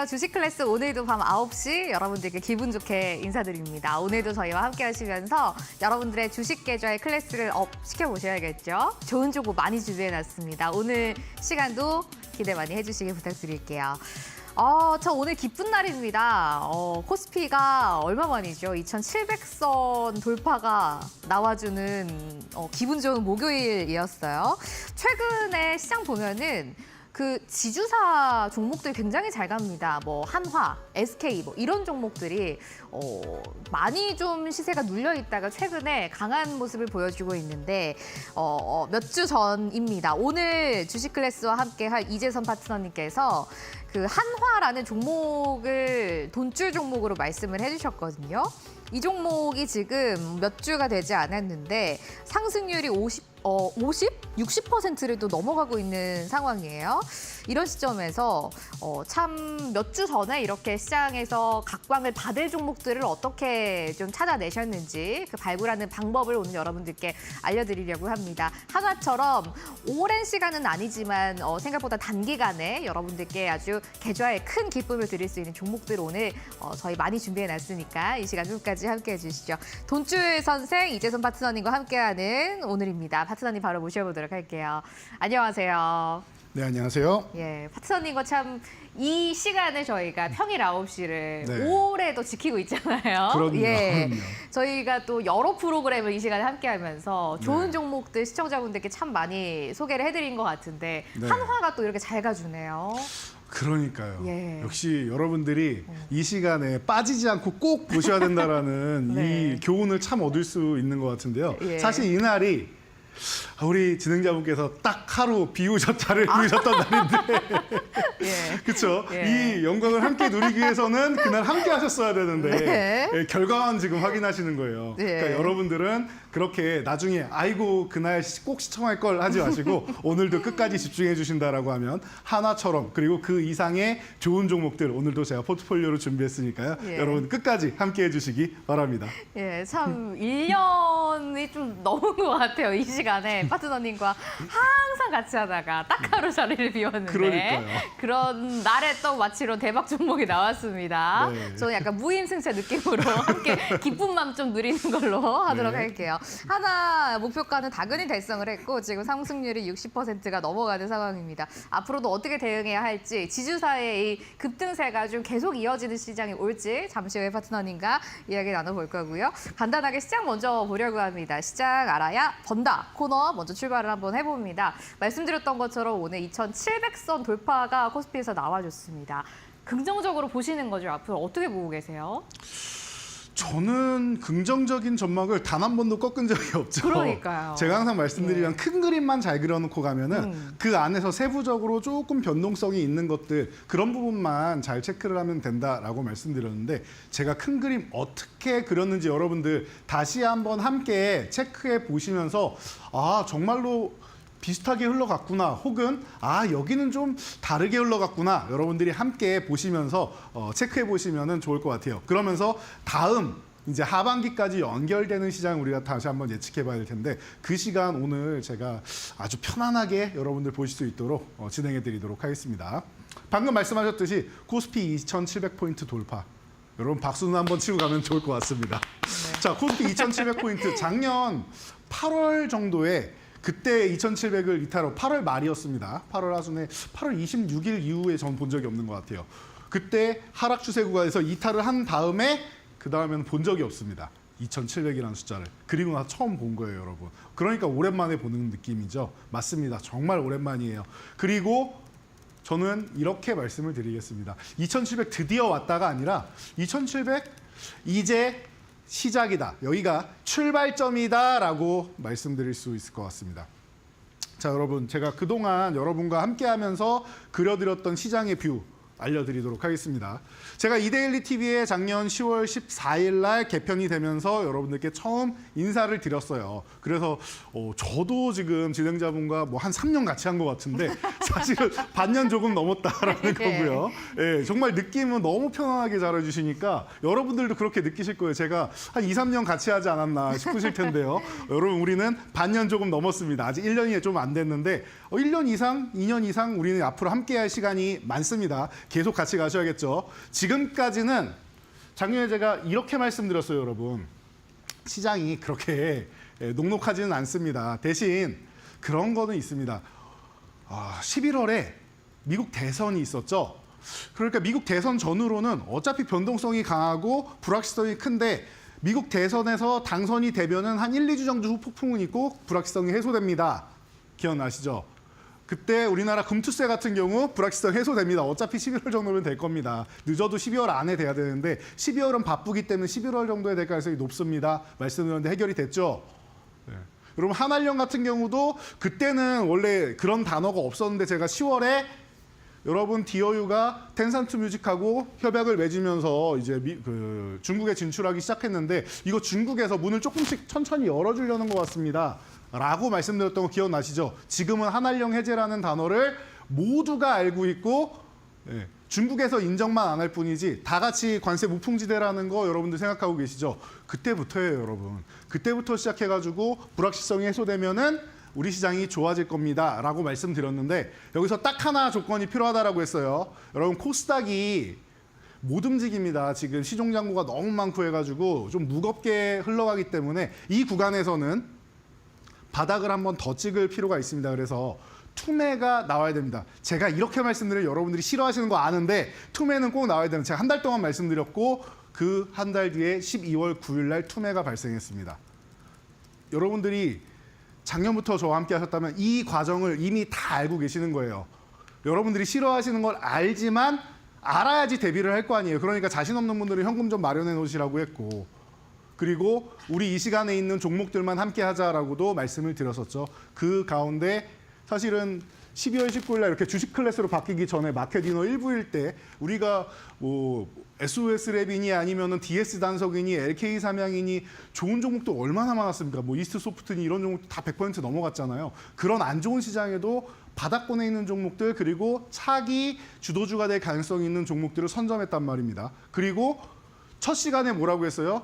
주식 클래스 오늘도 밤 9시 여러분들께 기분 좋게 인사드립니다. 오늘도 저희와 함께 하시면서 여러분들의 주식 계좌의 클래스를 업 시켜보셔야겠죠. 좋은 정보 많이 준비해놨습니다. 오늘 시간도 기대 많이 해주시길 부탁드릴게요. 저 오늘 기쁜 날입니다. 코스피가 얼마 만이죠? 2,700선 돌파가 나와주는 기분 좋은 목요일이었어요. 최근에 시장 보면은 그 지주사 종목들 굉장히 잘 갑니다. 뭐 한화, SK 뭐 이런 종목들이 많이 좀 시세가 눌려 있다가 최근에 강한 모습을 보여주고 있는데 몇 주 전입니다. 오늘 주식 클래스와 함께 할 이재선 파트너님께서 그 한화라는 종목을 돈줄 종목으로 말씀을 해주셨거든요. 이 종목이 지금 몇 주가 되지 않았는데 상승률이 60%를 또 넘어가고 있는 상황이에요. 이런 시점에서 참 몇 주 전에 이렇게 시장에서 각광을 받을 종목들을 어떻게 좀 찾아내셨는지 그 발굴하는 방법을 오늘 여러분들께 알려드리려고 합니다. 한화처럼 오랜 시간은 아니지만 생각보다 단기간에 여러분들께 아주 계좌에 큰 기쁨을 드릴 수 있는 종목들 오늘 저희 많이 준비해놨으니까 이 시간 끝까지 함께해 주시죠. 돈줄 선생 이재선 파트너님과 함께하는 오늘입니다. 파트너님 바로 모셔보도록 할게요. 안녕하세요. 네, 안녕하세요. 예, 파트너님과 참 이 시간을 저희가 평일 9시를 네. 오래도 지키고 있잖아요. 그럼요. 예, 그럼요. 저희가 또 여러 프로그램을 이 시간에 함께하면서 좋은 네. 종목들 시청자분들께 참 많이 소개를 해드린 것 같은데 네. 한화가 또 이렇게 잘 가주네요. 그러니까요. 예. 역시 여러분들이 이 시간에 빠지지 않고 꼭 보셔야 된다라는 네. 이 교훈을 참 얻을 수 있는 것 같은데요. 예. 사실 이날이 우리 진행자분께서 딱 하루 비우셨다를 비우셨던 날인데 예. 그렇죠. 예. 이 영광을 함께 누리기 위해서는 그날 함께 하셨어야 되는데 네. 예, 결과만 지금 확인하시는 거예요. 네. 그러니까 여러분들은 그렇게 나중에 아이고 그날 꼭 시청할 걸 하지 마시고 오늘도 끝까지 집중해 주신다라고 하면 한화처럼 그리고 그 이상의 좋은 종목들 오늘도 제가 포트폴리오로 준비했으니까요. 예. 여러분 끝까지 함께 해주시기 바랍니다. 예, 참 1년이 좀 넘은 것 같아요. 이 시간에 파트너님과 항상 같이 하다가 딱 하루 자리를 비웠는데 그러니까요. 그런 날에 또 마치로 대박 종목이 나왔습니다. 네. 저는 약간 무임승차 느낌으로 함께 기쁨만 좀 누리는 걸로 하도록 네. 할게요. 하나 목표가는 당연히 달성을 했고 지금 상승률이 60%가 넘어가는 상황입니다. 앞으로도 어떻게 대응해야 할지 지주사의 이 급등세가 좀 계속 이어지는 시장이 올지 잠시 후에 파트너님과 이야기 나눠볼 거고요. 간단하게 시장 먼저 보려고 합니다. 시장 알아야 번다 코너 먼저 출발을 한번 해봅니다. 말씀드렸던 것처럼 오늘 2,700선 돌파가 코스피에서 나와줬습니다. 긍정적으로 보시는 거죠? 앞으로 어떻게 보고 계세요? 저는 긍정적인 전망을 단 한 번도 꺾은 적이 없죠. 그러니까요. 제가 항상 말씀드리면 예. 큰 그림만 잘 그려놓고 가면은 그 안에서 세부적으로 조금 변동성이 있는 것들 그런 부분만 잘 체크를 하면 된다라고 말씀드렸는데 제가 큰 그림 어떻게 그렸는지 여러분들 다시 한번 함께 체크해 보시면서 아 정말로 비슷하게 흘러갔구나 혹은 여기는 좀 다르게 흘러갔구나 여러분들이 함께 보시면서 체크해 보시면 좋을 것 같아요. 그러면서 다음 이제 하반기까지 연결되는 시장 우리가 다시 한번 예측해 봐야 될 텐데 그 시간 오늘 제가 아주 편안하게 여러분들 보실 수 있도록 진행해 드리도록 하겠습니다. 방금 말씀하셨듯이 코스피 2,700포인트 돌파. 여러분 박수는 한번 치고 가면 좋을 것 같습니다. 네. 자, 코스피 2,700포인트 작년 8월 정도에 그때 2,700을 이탈하고 8월 말이었습니다. 8월 하순에 8월 26일 이후에 전 본 적이 없는 것 같아요. 그때 하락 추세 구간에서 이탈을 한 다음에 그 다음에는 본 적이 없습니다. 2,700이라는 숫자를. 그리고 나서 처음 본 거예요, 여러분. 그러니까 오랜만에 보는 느낌이죠. 맞습니다. 정말 오랜만이에요. 그리고 저는 이렇게 말씀을 드리겠습니다. 2,700 드디어 왔다가 아니라 2,700 이제 시작이다. 여기가 출발점이다라고 말씀드릴 수 있을 것 같습니다. 자, 여러분 제가 그동안 여러분과 함께하면서 그려드렸던 시장의 뷰 알려드리도록 하겠습니다. 제가 이데일리 TV에 작년 10월 14일 날 개편이 되면서 여러분들께 처음 인사를 드렸어요. 그래서 저도 지금 진행자분과 뭐 한 3년 같이 한 것 같은데 사실은 반년 조금 넘었다라는 거고요. 예, 정말 느낌은 너무 편안하게 잘해주시니까 여러분들도 그렇게 느끼실 거예요. 제가 한 2, 3년 같이 하지 않았나 싶으실 텐데요. 여러분 우리는 반년 조금 넘었습니다. 아직 1년이 좀 안 됐는데 1년 이상, 2년 이상 우리는 앞으로 함께할 시간이 많습니다. 계속 같이 가셔야겠죠. 지금까지는 작년에 제가 이렇게 말씀드렸어요, 여러분. 시장이 그렇게 녹록하지는 않습니다. 대신 그런 거는 있습니다. 11월에 미국 대선이 있었죠. 그러니까 미국 대선 전후로는 어차피 변동성이 강하고 불확실성이 큰데 미국 대선에서 당선이 되면은 한 1, 2주 정도 후 폭풍은 있고 불확실성이 해소됩니다. 기억나시죠? 그때 우리나라 금투세 같은 경우 불확실성 해소됩니다. 어차피 11월 정도면 될 겁니다. 늦어도 12월 안에 돼야 되는데 12월은 바쁘기 때문에 11월 정도에 될 가능성이 높습니다. 말씀드렸는데 해결이 됐죠. 네. 여러분 한알령 같은 경우도 그때는 원래 그런 단어가 없었는데 제가 10월에 여러분 디어유가 텐산트 뮤직하고 협약을 맺으면서 이제 중국에 진출하기 시작했는데 이거 중국에서 문을 조금씩 천천히 열어주려는 것 같습니다. 라고 말씀드렸던 거 기억나시죠? 지금은 한알령 해제라는 단어를 모두가 알고 있고 중국에서 인정만 안 할 뿐이지 다 같이 관세 무풍지대라는 거 여러분들 생각하고 계시죠? 그때부터예요, 여러분. 그때부터 시작해가지고 불확실성이 해소되면은 우리 시장이 좋아질 겁니다. 라고 말씀드렸는데 여기서 딱 하나 조건이 필요하다라고 했어요. 여러분 코스닥이 못 움직입니다. 지금 시종장고가 너무 많고 해가지고 좀 무겁게 흘러가기 때문에 이 구간에서는 바닥을 한번 더 찍을 필요가 있습니다. 그래서 투매가 나와야 됩니다. 제가 이렇게 말씀드리면 여러분들이 싫어하시는 거 아는데 투매는 꼭 나와야 되는 제가 한 달 동안 말씀드렸고 그 한 달 뒤에 12월 9일 날 투매가 발생했습니다. 여러분들이 작년부터 저와 함께 하셨다면 이 과정을 이미 다 알고 계시는 거예요. 여러분들이 싫어하시는 걸 알지만 알아야지 대비를 할 거 아니에요. 그러니까 자신 없는 분들은 현금 좀 마련해 놓으시라고 했고 그리고 우리 이 시간에 있는 종목들만 함께 하자라고도 말씀을 드렸었죠. 그 가운데 사실은 12월 19일 날 이렇게 주식 클래스로 바뀌기 전에 마켓 이너 1부일 때 우리가 뭐 SOS랩이니 아니면은 DS 단석이니 LK 삼양이니 좋은 종목도 얼마나 많았습니까? 뭐 이스트 소프트니 이런 종목도 다 100% 넘어갔잖아요. 그런 안 좋은 시장에도 바닥권에 있는 종목들 그리고 차기 주도주가 될 가능성이 있는 종목들을 선점했단 말입니다. 그리고 첫 시간에 뭐라고 했어요?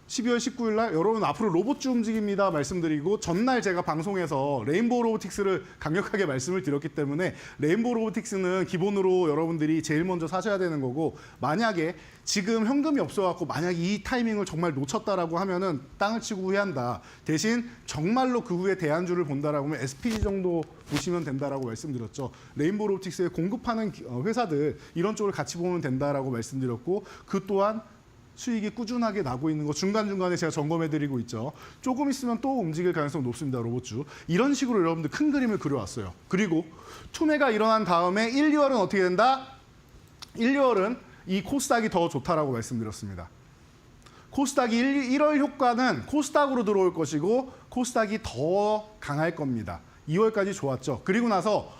12월 19일 날 여러분 앞으로 로봇주 움직입니다 말씀드리고 전날 제가 방송에서 레인보우 로보틱스를 강력하게 말씀을 드렸기 때문에 레인보우 로보틱스는 기본으로 여러분들이 제일 먼저 사셔야 되는 거고 만약에 지금 현금이 없어갖고 만약에 이 타이밍을 정말 놓쳤다라고 하면은 땅을 치고 후회한다. 대신 정말로 그 후에 대안주를 본다라고 하면 SPG 정도 보시면 된다라고 말씀드렸죠. 레인보우 로보틱스에 공급하는 회사들 이런 쪽을 같이 보면 된다라고 말씀드렸고 그 또한 수익이 꾸준하게 나고 있는 거 중간중간에 제가 점검해드리고 있죠. 조금 있으면 또 움직일 가능성이 높습니다. 로봇주. 이런 식으로 여러분들 큰 그림을 그려왔어요. 그리고 투매가 일어난 다음에 1, 2월은 어떻게 된다? 1, 2월은 이 코스닥이 더 좋다라고 말씀드렸습니다. 코스닥이 1월 효과는 코스닥으로 들어올 것이고 코스닥이 더 강할 겁니다. 2월까지 좋았죠. 그리고 나서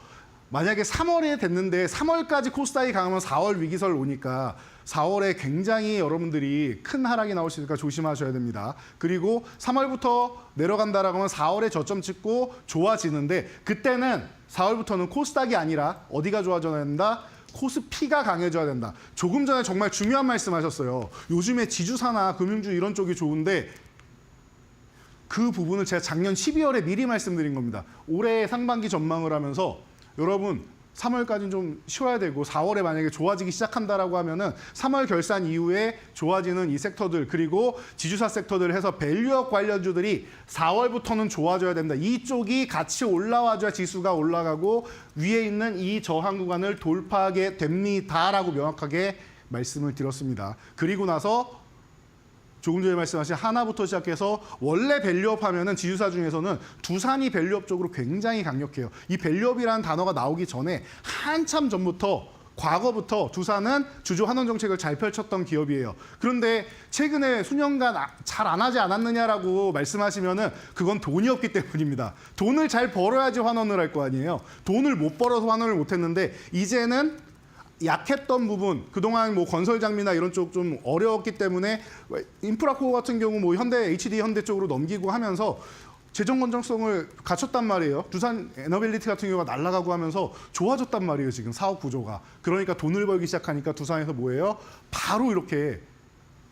만약에 3월에 됐는데 3월까지 코스닥이 강하면 4월 위기설 오니까 4월에 굉장히 여러분들이 큰 하락이 나올 수 있으니까 조심하셔야 됩니다. 그리고 3월부터 내려간다라고 하면 4월에 저점 찍고 좋아지는데 그때는 4월부터는 코스닥이 아니라 어디가 좋아져야 된다? 코스피가 강해져야 된다. 조금 전에 정말 중요한 말씀하셨어요. 요즘에 지주사나 금융주 이런 쪽이 좋은데 그 부분을 제가 작년 12월에 미리 말씀드린 겁니다. 올해 상반기 전망을 하면서 여러분 3월까지는 좀 쉬어야 되고 4월에 만약에 좋아지기 시작한다라고 하면은 3월 결산 이후에 좋아지는 이 섹터들 그리고 지주사 섹터들을 해서 밸류업 관련주들이 4월부터는 좋아져야 된다. 이쪽이 같이 올라와줘야 지수가 올라가고 위에 있는 이 저항 구간을 돌파하게 됩니다라고 명확하게 말씀을 드렸습니다. 그리고 나서 조금 전에 말씀하신 하나부터 시작해서 원래 밸류업 하면은 지주사 중에서는 두산이 밸류업 쪽으로 굉장히 강력해요. 이 밸류업이라는 단어가 나오기 전에 한참 전부터 과거부터 두산은 주주 환원 정책을 잘 펼쳤던 기업이에요. 그런데 최근에 수년간 잘 안 하지 않았느냐라고 말씀하시면은 그건 돈이 없기 때문입니다. 돈을 잘 벌어야지 환원을 할 거 아니에요. 돈을 못 벌어서 환원을 못 했는데 이제는 약했던 부분, 그동안 뭐 건설 장비나 이런 쪽 좀 어려웠기 때문에 인프라코어 같은 경우 뭐 현대, HD 현대 쪽으로 넘기고 하면서 재정 건전성을 갖췄단 말이에요. 두산 에너빌리티 같은 경우가 날아가고 하면서 좋아졌단 말이에요. 지금 사업 구조가. 그러니까 돈을 벌기 시작하니까 두산에서 뭐예요? 바로 이렇게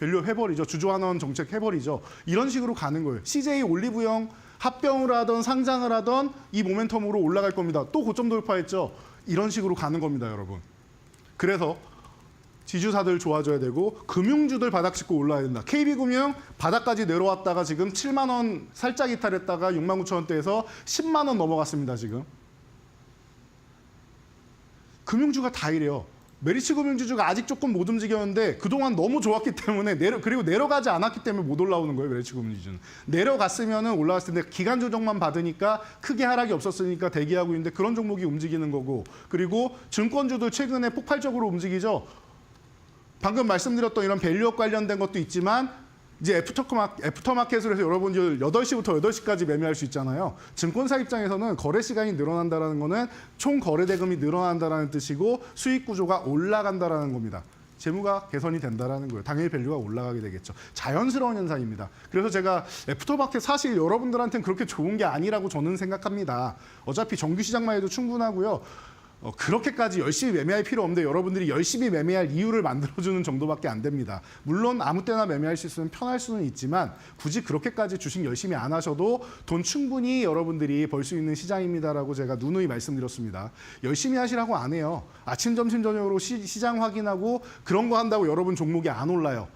밸류 해버리죠. 주주환원 정책 해버리죠. 이런 식으로 가는 거예요. CJ 올리브영 합병을 하던 상장을 하던 이 모멘텀으로 올라갈 겁니다. 또 고점 돌파했죠. 이런 식으로 가는 겁니다, 여러분. 그래서 지주사들 좋아져야 되고 금융주들 바닥 짚고 올라야 된다. KB금융 바닥까지 내려왔다가 지금 7만 원 살짝 이탈했다가 6만 9천 원대에서 10만 원 넘어갔습니다. 지금. 금융주가 다 이래요. 메리츠 금융지주가 아직 조금 못 움직였는데 그동안 너무 좋았기 때문에 그리고 내려가지 않았기 때문에 못 올라오는 거예요. 메리츠 금융지주는. 내려갔으면 올라왔을 텐데 기간 조정만 받으니까 크게 하락이 없었으니까 대기하고 있는데 그런 종목이 움직이는 거고 그리고 증권주도 최근에 폭발적으로 움직이죠. 방금 말씀드렸던 이런 밸류업 관련된 것도 있지만 이제 애프터마켓으로 해서 여러분들 8시부터 8시까지 매매할 수 있잖아요. 증권사 입장에서는 거래 시간이 늘어난다는 거는 총 거래 대금이 늘어난다는 뜻이고 수익 구조가 올라간다는 겁니다. 재무가 개선이 된다는 거예요. 당연히 밸류가 올라가게 되겠죠. 자연스러운 현상입니다. 그래서 제가 애프터마켓 사실 여러분들한테는 그렇게 좋은 게 아니라고 저는 생각합니다. 어차피 정규 시장만 해도 충분하고요. 그렇게까지 열심히 매매할 필요 없는데 여러분들이 열심히 매매할 이유를 만들어주는 정도밖에 안 됩니다. 물론 아무 때나 매매할 수 있으면 편할 수는 있지만 굳이 그렇게까지 주식 열심히 안 하셔도 돈 충분히 여러분들이 벌 수 있는 시장입니다라고 제가 누누이 말씀드렸습니다. 열심히 하시라고 안 해요. 아침, 점심, 저녁으로 시장 확인하고 그런 거 한다고 여러분 종목이 안 올라요.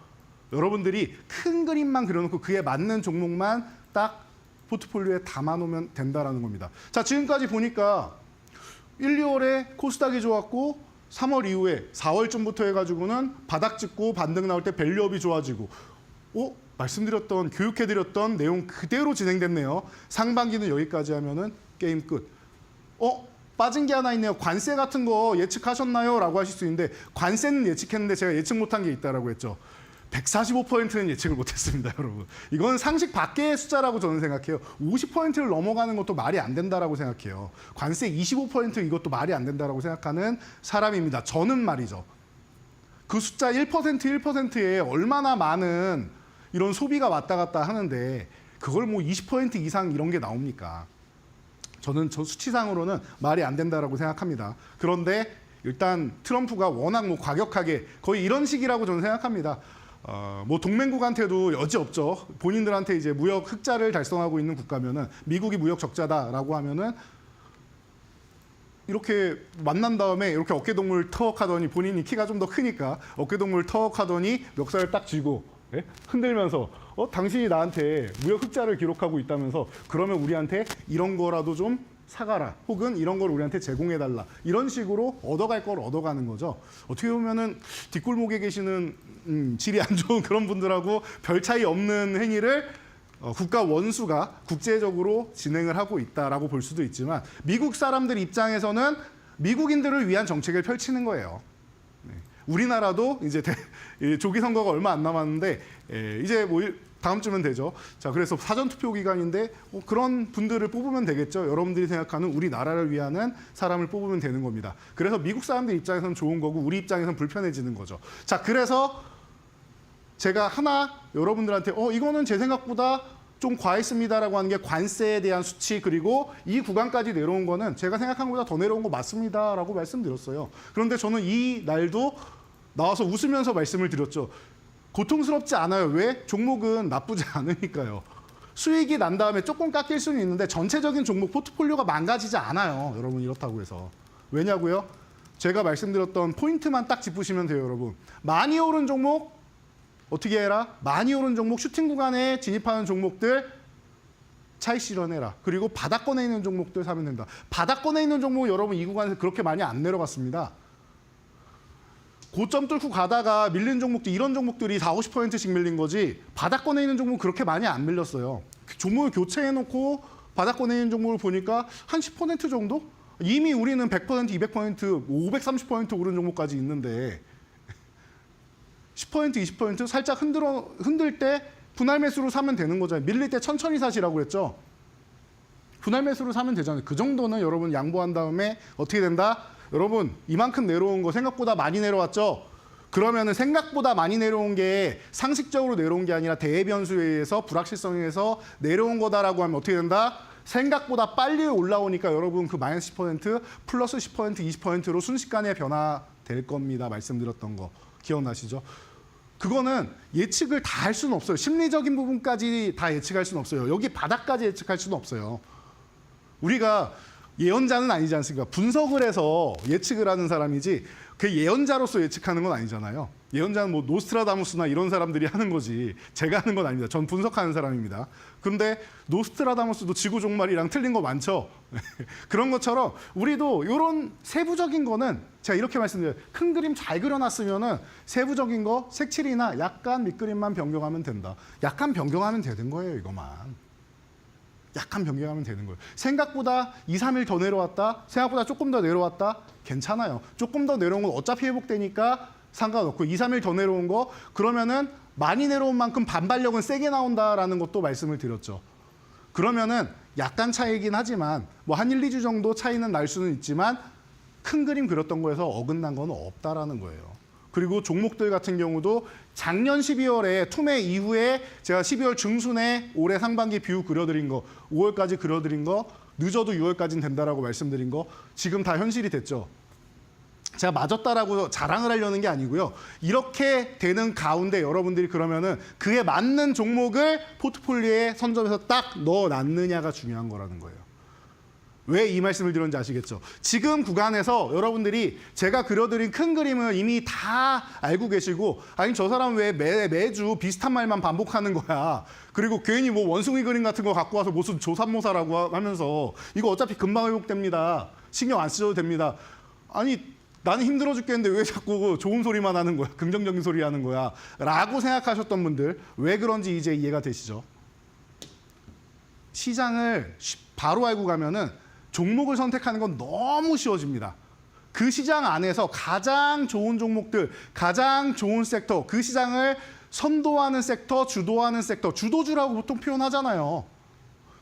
여러분들이 큰 그림만 그려놓고 그에 맞는 종목만 딱 포트폴리오에 담아놓으면 된다는 겁니다. 자, 지금까지 보니까 1, 2월에 코스닥이 좋았고 3월 이후에 4월쯤부터 해가지고는 바닥 찍고 반등 나올 때 밸류업이 좋아지고 말씀드렸던 교육해드렸던 내용 그대로 진행됐네요. 상반기는 여기까지 하면은 게임 끝. 빠진 게 하나 있네요. 관세 같은 거 예측하셨나요? 라고 하실 수 있는데 관세는 예측했는데 제가 예측 못한 게 있다라고 했죠. 145%는 예측을 못했습니다, 여러분. 이건 상식 밖의 숫자라고 저는 생각해요. 50%를 넘어가는 것도 말이 안 된다라고 생각해요. 관세 25% 이것도 말이 안 된다라고 생각하는 사람입니다. 저는 말이죠. 그 숫자 1%에 얼마나 많은 이런 소비가 왔다 갔다 하는데 그걸 뭐 20% 이상 이런 게 나옵니까? 저는 저 수치상으로는 말이 안 된다라고 생각합니다. 그런데 일단 트럼프가 워낙 뭐 과격하게 거의 이런 식이라고 저는 생각합니다. 뭐 동맹국한테도 여지 없죠. 본인들한테 이제 무역 흑자를 달성하고 있는 국가면은 미국이 무역 적자다라고 하면은 이렇게 만난 다음에 이렇게 어깨동무를 턱 하더니 본인이 키가 좀 더 크니까 어깨동무를 턱 하더니 멱살을 딱 쥐고 흔들면서 당신이 나한테 무역 흑자를 기록하고 있다면서 그러면 우리한테 이런 거라도 좀 사가라 혹은 이런 걸 우리한테 제공해달라 이런 식으로 얻어갈 걸 얻어가는 거죠. 어떻게 보면은 뒷골목에 계시는 질이 안 좋은 그런 분들하고 별 차이 없는 행위를 국가 원수가 국제적으로 진행을 하고 있다라고 볼 수도 있지만 미국 사람들 입장에서는 미국인들을 위한 정책을 펼치는 거예요. 우리나라도 이제 조기 선거가 얼마 안 남았는데 이제 뭐 다음 주면 되죠. 자, 그래서 사전 투표 기간인데 그런 분들을 뽑으면 되겠죠. 여러분들이 생각하는 우리나라를 위하는 사람을 뽑으면 되는 겁니다. 그래서 미국 사람들 입장에서는 좋은 거고 우리 입장에서는 불편해지는 거죠. 자, 그래서 제가 하나 여러분들한테 이거는 제 생각보다 좀 과했습니다라고 하는 게 관세에 대한 수치 그리고 이 구간까지 내려온 거는 제가 생각한 것보다 더 내려온 거 맞습니다라고 말씀드렸어요. 그런데 저는 이 날도 나와서 웃으면서 말씀을 드렸죠. 고통스럽지 않아요. 왜? 종목은 나쁘지 않으니까요. 수익이 난 다음에 조금 깎일 수는 있는데 전체적인 종목 포트폴리오가 망가지지 않아요. 여러분 이렇다고 해서. 왜냐고요? 제가 말씀드렸던 포인트만 딱 짚으시면 돼요. 여러분. 많이 오른 종목 어떻게 해라? 많이 오른 종목 슈팅 구간에 진입하는 종목들 차익 실현해라. 그리고 바닥권에 있는 종목들 사면 된다. 바닥권에 있는 종목 여러분 이 구간에서 그렇게 많이 안 내려갔습니다. 고점 뚫고 가다가 밀린 종목도 이런 종목들이 40~50%씩 밀린 거지 바닥권에 있는 종목은 그렇게 많이 안 밀렸어요. 종목을 교체해놓고 바닥권에 있는 종목을 보니까 한 10% 정도? 이미 우리는 100%, 200%, 530% 오른 종목까지 있는데 10%, 20% 살짝 흔들 때 분할 매수로 사면 되는 거잖아요. 밀릴 때 천천히 사시라고 그랬죠. 분할 매수로 사면 되잖아요. 그 정도는 여러분 양보한 다음에 어떻게 된다? 여러분 이만큼 내려온 거 생각보다 많이 내려왔죠? 그러면은 생각보다 많이 내려온 게 상식적으로 내려온 게 아니라 대변수에 의해서 불확실성에 의해서 내려온 거다라고 하면 어떻게 된다? 생각보다 빨리 올라오니까 여러분 그 마이너스 10% 플러스 10% 20%로 순식간에 변화될 겁니다. 말씀드렸던 거 기억나시죠? 그거는 예측을 다 할 수는 없어요. 심리적인 부분까지 다 예측할 수는 없어요. 여기 바닥까지 예측할 수는 없어요. 우리가 예언자는 아니지 않습니까? 분석을 해서 예측을 하는 사람이지 그 예언자로서 예측하는 건 아니잖아요. 예언자는 뭐 노스트라다무스나 이런 사람들이 하는 거지 제가 하는 건 아닙니다. 전 분석하는 사람입니다. 근데 노스트라다무스도 지구 종말이랑 틀린 거 많죠. 그런 것처럼 우리도 이런 세부적인 거는 제가 이렇게 말씀드려요. 큰 그림 잘 그려놨으면은 세부적인 거 색칠이나 약간 밑그림만 변경하면 된다. 약간 변경하면 되는 거예요, 이거만. 약간 변경하면 되는 거예요. 생각보다 2, 3일 더 내려왔다. 생각보다 조금 더 내려왔다. 괜찮아요. 조금 더 내려온 건 어차피 회복되니까 상관없고 2, 3일 더 내려온 거 그러면은 많이 내려온 만큼 반발력은 세게 나온다라는 것도 말씀을 드렸죠. 그러면은 약간 차이긴 하지만 뭐 한 1, 2주 정도 차이는 날 수는 있지만 큰 그림 그렸던 거에서 어긋난 건 없다라는 거예요. 그리고 종목들 같은 경우도 작년 12월에 투매 이후에 제가 12월 중순에 올해 상반기 뷰 그려드린 거 5월까지 그려드린 거 늦어도 6월까지는 된다라고 말씀드린 거 지금 다 현실이 됐죠. 제가 맞았다라고 자랑을 하려는 게 아니고요. 이렇게 되는 가운데 여러분들이 그러면은 그에 맞는 종목을 포트폴리오에 선점해서 딱 넣어놨느냐가 중요한 거라는 거예요. 왜 이 말씀을 드렸는지 아시겠죠? 지금 구간에서 여러분들이 제가 그려드린 큰 그림을 이미 다 알고 계시고 아니 저 사람 왜 매주 비슷한 말만 반복하는 거야. 그리고 괜히 뭐 원숭이 그림 같은 거 갖고 와서 무슨 조삼모사라고 하면서 이거 어차피 금방 회복됩니다. 신경 안 쓰셔도 됩니다. 아니 나는 힘들어 죽겠는데 왜 자꾸 좋은 소리만 하는 거야? 긍정적인 소리 하는 거야? 라고 생각하셨던 분들 왜 그런지 이제 이해가 되시죠? 시장을 바로 알고 가면은 종목을 선택하는 건 너무 쉬워집니다. 그 시장 안에서 가장 좋은 종목들, 가장 좋은 섹터, 그 시장을 선도하는 섹터, 주도하는 섹터, 주도주라고 보통 표현하잖아요.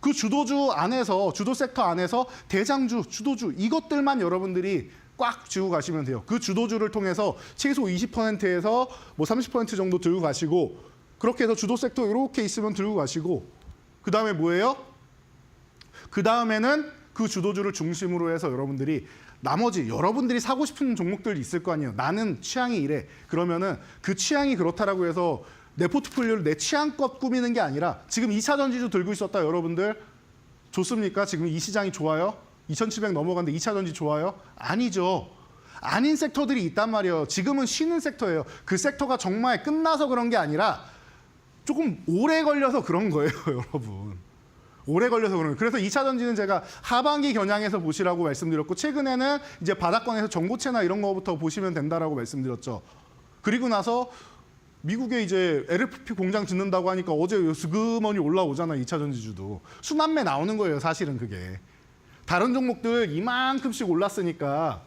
그 주도주 안에서, 주도 섹터 안에서 대장주, 주도주 이것들만 여러분들이 꽉 쥐고 가시면 돼요. 그 주도주를 통해서 최소 20%에서 뭐 30% 정도 들고 가시고 그렇게 해서 주도 섹터 이렇게 있으면 들고 가시고 그 다음에 뭐예요? 그 다음에는 그 주도주를 중심으로 해서 여러분들이 나머지 여러분들이 사고 싶은 종목들이 있을 거 아니에요. 나는 취향이 이래. 그러면은 그 취향이 그렇다라고 해서 내 포트폴리오를 내 취향껏 꾸미는 게 아니라 지금 2차 전지주 들고 있었다 여러분들 좋습니까? 지금 이 시장이 좋아요? 2700 넘어갔는데 2차 전지 좋아요? 아니죠. 아닌 섹터들이 있단 말이에요. 지금은 쉬는 섹터예요. 그 섹터가 정말 끝나서 그런 게 아니라 조금 오래 걸려서 그런 거예요, 여러분. 오래 걸려서 그런 거예요. 그래서 2차 전지는 제가 하반기 겨냥해서 보시라고 말씀드렸고 최근에는 이제 바닥권에서 전고체나 이런 거부터 보시면 된다라고 말씀드렸죠. 그리고 나서 미국에 이제 LFP 공장 짓는다고 하니까 어제 스그머니 올라오잖아, 2차 전지주도. 순환매 나오는 거예요, 사실은 그게. 다른 종목들 이만큼씩 올랐으니까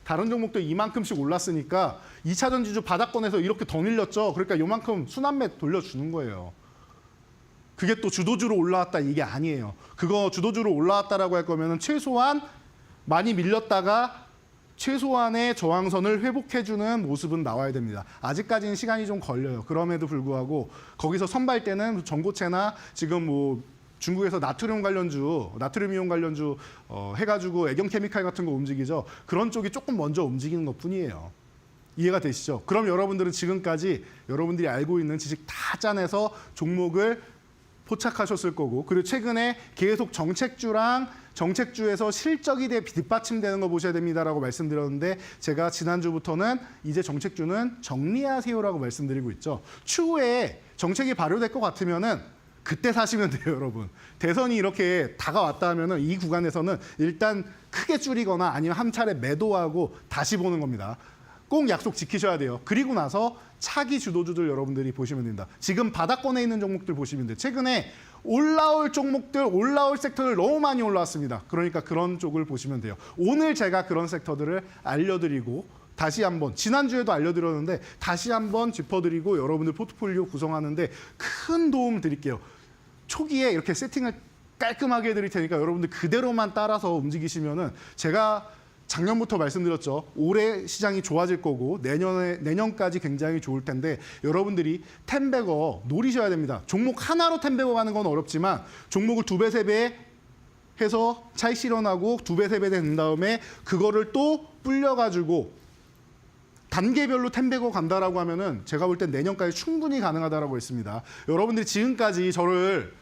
다른 종목들 이만큼씩 올랐으니까 2차 전지주 바닥권에서 이렇게 더 밀렸죠. 그러니까 요만큼 순환매 돌려주는 거예요. 그게 또 주도주로 올라왔다 이게 아니에요. 그거 주도주로 올라왔다라고 할 거면은 최소한 많이 밀렸다가 최소한의 저항선을 회복해주는 모습은 나와야 됩니다. 아직까지는 시간이 좀 걸려요. 그럼에도 불구하고 거기서 선발대는 전고체나 지금 뭐 중국에서 나트륨 관련주, 나트륨 이온 관련주 해가지고 애경 케미칼 같은 거 움직이죠. 그런 쪽이 조금 먼저 움직이는 것뿐이에요. 이해가 되시죠? 그럼 여러분들은 지금까지 여러분들이 알고 있는 지식 다 짜내서 종목을 포착하셨을 거고 그리고 최근에 계속 정책주에서 실적이 뒷받침되는 거 보셔야 됩니다라고 말씀드렸는데 제가 지난주부터는 이제 정책주는 정리하세요라고 말씀드리고 있죠. 추후에 정책이 발효될 것 같으면은 그때 사시면 돼요, 여러분. 대선이 이렇게 다가왔다 하면은 이 구간에서는 일단 크게 줄이거나 아니면 한 차례 매도하고 다시 보는 겁니다. 꼭 약속 지키셔야 돼요. 그리고 나서 차기 주도주들 여러분들이 보시면 됩니다. 지금 바닥권에 있는 종목들 보시면 돼요. 최근에 올라올 종목들, 올라올 섹터들 너무 많이 올라왔습니다. 그러니까 그런 쪽을 보시면 돼요. 오늘 제가 그런 섹터들을 알려드리고 다시 한번 지난주에도 알려드렸는데 다시 한번 짚어드리고 여러분들 포트폴리오 구성하는데 큰 도움 드릴게요. 초기에 이렇게 세팅을 깔끔하게 해드릴 테니까 여러분들 그대로만 따라서 움직이시면은 제가 작년부터 말씀드렸죠. 올해 시장이 좋아질 거고 내년까지 굉장히 좋을 텐데 여러분들이 텐베거 노리셔야 됩니다. 종목 하나로 텐베거 가는 건 어렵지만 종목을 2배, 3배 해서 차익 실현하고 2배, 3배 된 다음에 그거를 또 불려가지고 단계별로 텐베거 간다라고 하면은 제가 볼 땐 내년까지 충분히 가능하다라고 했습니다. 여러분들이 지금까지 저를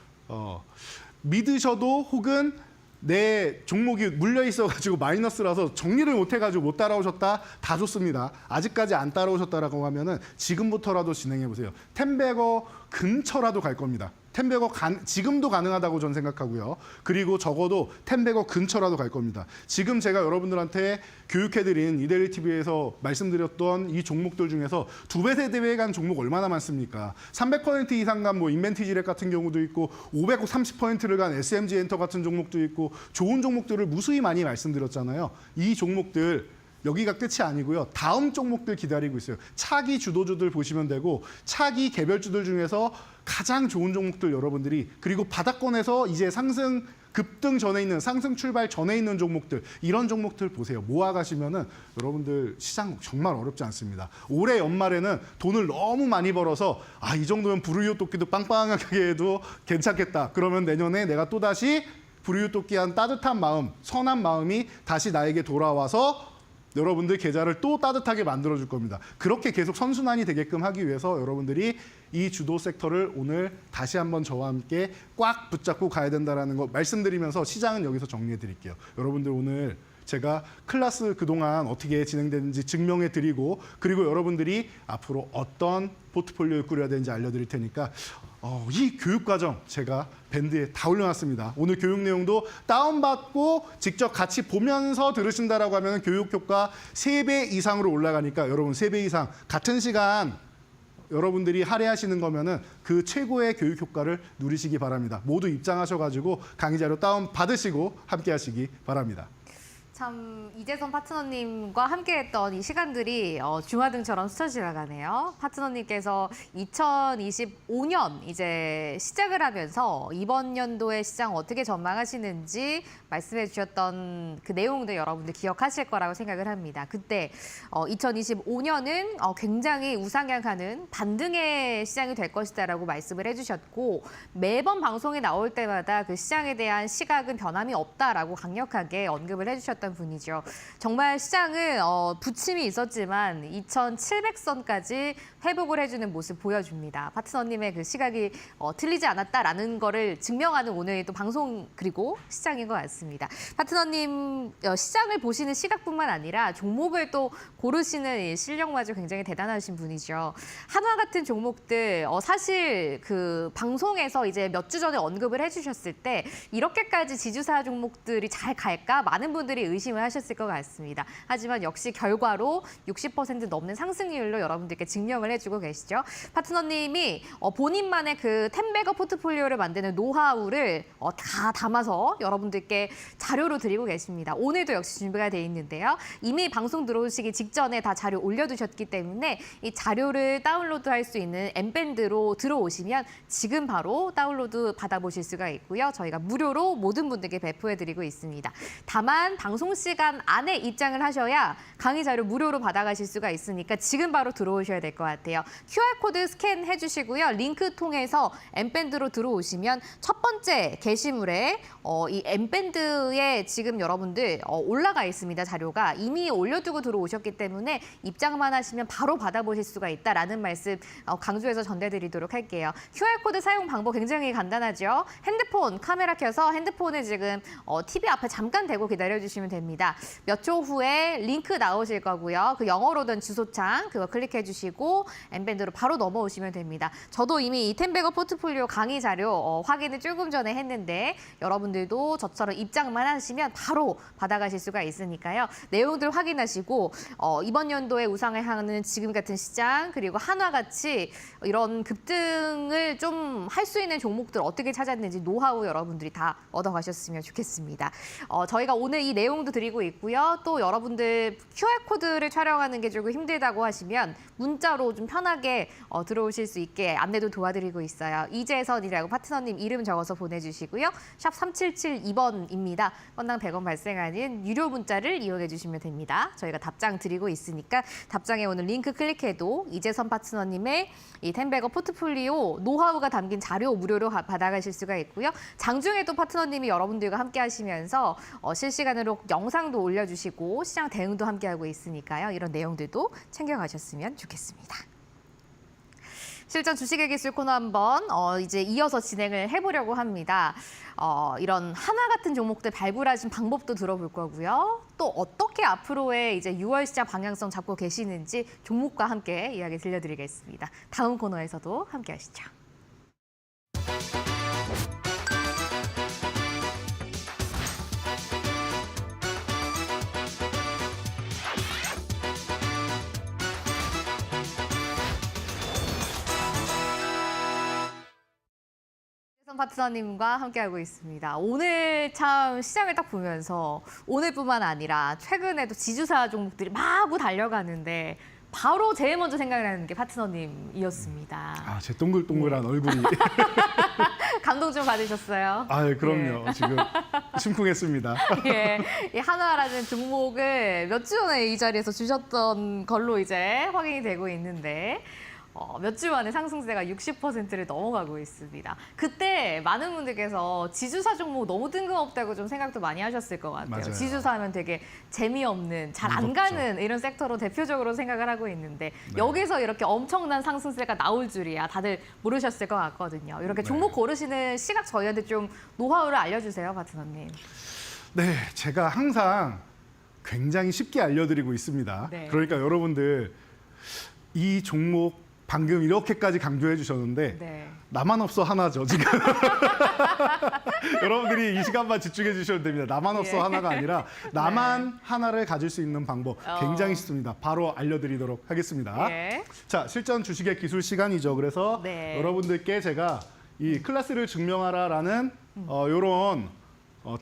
믿으셔도 혹은 내 종목이 물려 있어가지고 마이너스라서 정리를 못해가지고 못 따라오셨다, 다 좋습니다. 아직까지 안 따라오셨다라고 하면은 지금부터라도 진행해보세요. 텐베거 근처라도 갈 겁니다. 텐베거 지금도 가능하다고 저는 생각하고요. 그리고 적어도 텐베거 근처라도 갈 겁니다. 지금 제가 여러분들한테 교육해드린 이데일리 TV에서 말씀드렸던 이 종목들 중에서 2배, 3배 간 종목 얼마나 많습니까? 300% 이상 간 뭐 인벤티지랩 같은 경우도 있고 530%를 간 SMG 엔터 같은 종목도 있고 좋은 종목들을 무수히 많이 말씀드렸잖아요. 이 종목들 여기가 끝이 아니고요. 다음 종목들 기다리고 있어요. 차기 주도주들 보시면 되고 차기 개별주들 중에서 가장 좋은 종목들 여러분들이 그리고 바닥권에서 이제 상승 급등 전에 있는 상승 출발 전에 있는 종목들 이런 종목들 보세요. 모아가시면은 여러분들 시장 정말 어렵지 않습니다. 올해 연말에는 돈을 너무 많이 벌어서 이 정도면 불우이웃 돕기도 빵빵하게 해도 괜찮겠다. 그러면 내년에 내가 또다시 불우이웃 돕기한 따뜻한 마음, 선한 마음이 다시 나에게 돌아와서 여러분들 계좌를 또 따뜻하게 만들어줄 겁니다. 그렇게 계속 선순환이 되게끔 하기 위해서 여러분들이 이 주도 섹터를 오늘 다시 한번 저와 함께 꽉 붙잡고 가야 된다는 거 말씀드리면서 시장은 여기서 정리해 드릴게요. 여러분들 오늘 제가 클래스 그동안 어떻게 진행되는지 증명해 드리고 그리고 여러분들이 앞으로 어떤 포트폴리오를 꾸려야 되는지 알려드릴 테니까 이 교육과정 제가 밴드에 다 올려놨습니다. 오늘 교육 내용도 다운받고 직접 같이 보면서 들으신다라고 하면 교육 효과 3배 이상으로 올라가니까 여러분 3배 이상 같은 시간 여러분들이 할애하시는 거면은 그 최고의 교육 효과를 누리시기 바랍니다. 모두 입장하셔가지고 강의 자료 다운 받으시고 함께 하시기 바랍니다. 참 이재선 파트너님과 함께했던 이 시간들이 주마등처럼 스쳐 지나가네요. 파트너님께서 2025년 이제 시작을 하면서 이번 연도의 시장 어떻게 전망하시는지 말씀해 주셨던 그 내용들 여러분들 기억하실 거라고 생각을 합니다. 그때 2025년은 굉장히 우상향하는 반등의 시장이 될 것이다라고 말씀을 해주셨고 매번 방송에 나올 때마다 그 시장에 대한 시각은 변함이 없다라고 강력하게 언급을 해주셨던 분이죠. 정말 시장은 부침이 있었지만 2,700선까지 회복을 해주는 모습 보여줍니다. 파트너님의 그 시각이 틀리지 않았다라는 거를 증명하는 오늘의 또 방송 그리고 시장인 것 같습니다. 파트너님 시장을 보시는 시각뿐만 아니라 종목을 또 고르시는 이 실력마저 굉장히 대단하신 분이죠. 한화 같은 종목들 사실 그 방송에서 이제 몇 주 전에 언급을 해주셨을 때 이렇게까지 지주사 종목들이 잘 갈까 많은 분들이 의심을 하셨을 것 같습니다. 하지만 역시 결과로 60% 넘는 상승률로 여러분들께 증명을 해주고 계시죠. 파트너님이 본인만의 그 텐베거 포트폴리오를 만드는 노하우를 다 담아서 여러분들께 자료로 드리고 계십니다. 오늘도 역시 준비가 돼 있는데요. 이미 방송 들어오시기 직전에 다 자료 올려두셨기 때문에 이 자료를 다운로드할 수 있는 엠밴드로 들어오시면 지금 바로 다운로드 받아보실 수가 있고요. 저희가 무료로 모든 분들께 배포해드리고 있습니다. 다만 방송 시간 안에 입장을 하셔야 강의 자료 무료로 받아가실 수가 있으니까 지금 바로 들어오셔야 될 것 같아요. QR코드 스캔해 주시고요. 링크 통해서 엠밴드로 들어오시면 첫 번째 게시물에 이 엠밴드에 지금 여러분들 올라가 있습니다. 자료가 이미 올려두고 들어오셨기 때문에 입장만 하시면 바로 받아보실 수가 있다라는 말씀 강조해서 전달드리도록 할게요. QR코드 사용 방법 굉장히 간단하죠. 핸드폰 카메라 켜서 핸드폰을 지금 TV 앞에 잠깐 대고 기다려주시면 됩니다. 몇 초 후에 링크 나오실 거고요. 그 영어로 된 주소창 그거 클릭해 주시고 엠밴드로 바로 넘어오시면 됩니다. 저도 이미 이 텐베거 포트폴리오 강의 자료 확인을 조금 전에 했는데 여러분들도 저처럼 입장만 하시면 바로 받아가실 수가 있으니까요. 내용들 확인하시고 이번 연도에 우상을 향하는 지금 같은 시장 그리고 한화같이 이런 급등을 좀 할 수 있는 종목들 어떻게 찾았는지 노하우 여러분들이 다 얻어가셨으면 좋겠습니다. 저희가 오늘 이 내용도 드리고 있고요. 또 여러분들 QR코드를 촬영하는 게 조금 힘들다고 하시면 문자로 좀 편하게 들어오실 수 있게 안내도 도와드리고 있어요. 이재선이라고 파트너님 이름 적어서 보내주시고요. 샵 3772번입니다. 건당 100원 발생하는 유료 문자를 이용해 주시면 됩니다. 저희가 답장 드리고 있으니까 답장에 오늘 링크 클릭해도 이재선 파트너님의 이 텐베거 포트폴리오 노하우가 담긴 자료 무료로 받아가실 수가 있고요. 장중에도 파트너님이 여러분들과 함께 하시면서 실시간으로 영상도 올려주시고 시장 대응도 함께하고 있으니까요. 이런 내용들도 챙겨가셨으면 좋겠습니다. 실전 주식의 기술 코너 한번 이제 이어서 진행을 해보려고 합니다. 이런 하나 같은 종목들 발굴하신 방법도 들어볼 거고요. 또 어떻게 앞으로의 이제 6월 시장 방향성 잡고 계시는지 종목과 함께 이야기 들려드리겠습니다. 다음 코너에서도 함께 하시죠. 파트너님과 함께하고 있습니다. 오늘 참 시장을 딱 보면서 오늘뿐만 아니라 최근에도 지주사 종목들이 마구 달려가는데 바로 제일 먼저 생각나는 게 파트너님이었습니다. 제 동글동글한 얼굴이. 감동 좀 받으셨어요? 그럼요. 지금 심쿵했습니다. 예, 이 하나라는 종목을 몇 주 전에 이 자리에서 주셨던 걸로 이제 확인이 되고 있는데 몇 주 만에 상승세가 60%를 넘어가고 있습니다. 그때 많은 분들께서 지주사 종목 너무 뜬금없다고 좀 생각도 많이 하셨을 것 같아요. 맞아요. 지주사 하면 되게 재미없는, 잘 안 무섭죠. 가는 이런 섹터로 대표적으로 생각을 하고 있는데 여기서 이렇게 엄청난 상승세가 나올 줄이야 다들 모르셨을 것 같거든요. 이렇게 종목 고르시는 시각 저희한테 좀 노하우를 알려주세요, 파트너님. 네, 제가 항상 굉장히 쉽게 알려드리고 있습니다. 네. 그러니까 여러분들 이 종목 방금 이렇게까지 강조해 주셨는데 네. 나만 없어 하나죠, 지금. 여러분들이 이 시간만 집중해 주셔도 됩니다. 나만 없어 하나가 아니라 나만 하나를 가질 수 있는 방법 굉장히 쉽습니다. 바로 알려드리도록 하겠습니다. 예. 자, 실전 주식의 기술 시간이죠. 그래서 네. 여러분들께 제가 이 클래스를 증명하라라는 이런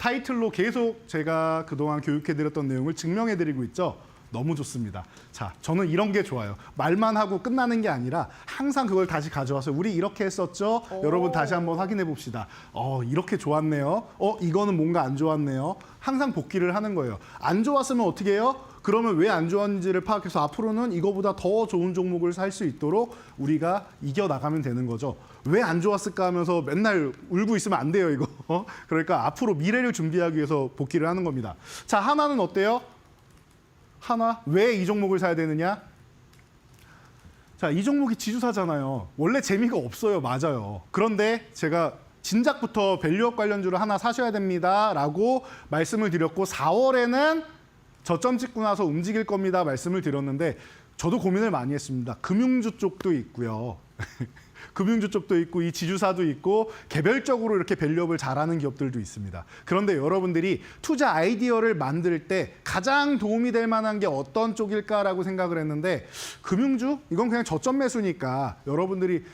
타이틀로 계속 제가 그동안 교육해드렸던 내용을 증명해드리고 있죠. 너무 좋습니다. 자, 저는 이런 게 좋아요. 말만 하고 끝나는 게 아니라 항상 그걸 다시 가져와서 우리 이렇게 했었죠? 여러분 다시 한번 확인해 봅시다. 이렇게 좋았네요. 이거는 뭔가 안 좋았네요. 항상 복귀를 하는 거예요. 안 좋았으면 어떻게 해요? 그러면 왜 안 좋았는지를 파악해서 앞으로는 이거보다 더 좋은 종목을 살 수 있도록 우리가 이겨나가면 되는 거죠. 왜 안 좋았을까 하면서 맨날 울고 있으면 안 돼요, 이거. 그러니까 앞으로 미래를 준비하기 위해서 복귀를 하는 겁니다. 자, 하나는 어때요? 하나, 왜 이 종목을 사야 되느냐? 자, 이 종목이 지주사잖아요. 원래 재미가 없어요. 맞아요. 그런데 제가 진작부터 밸류업 관련주를 하나 사셔야 됩니다라고 말씀을 드렸고 4월에는 저점 찍고 나서 움직일 겁니다 말씀을 드렸는데 저도 고민을 많이 했습니다. 금융주 쪽도 있고요. 금융주 쪽도 있고 이 지주사도 있고 개별적으로 이렇게 밸류업을 잘하는 기업들도 있습니다. 그런데 여러분들이 투자 아이디어를 만들 때 가장 도움이 될 만한 게 어떤 쪽일까라고 생각을 했는데 금융주? 이건 그냥 저점 매수니까 여러분들이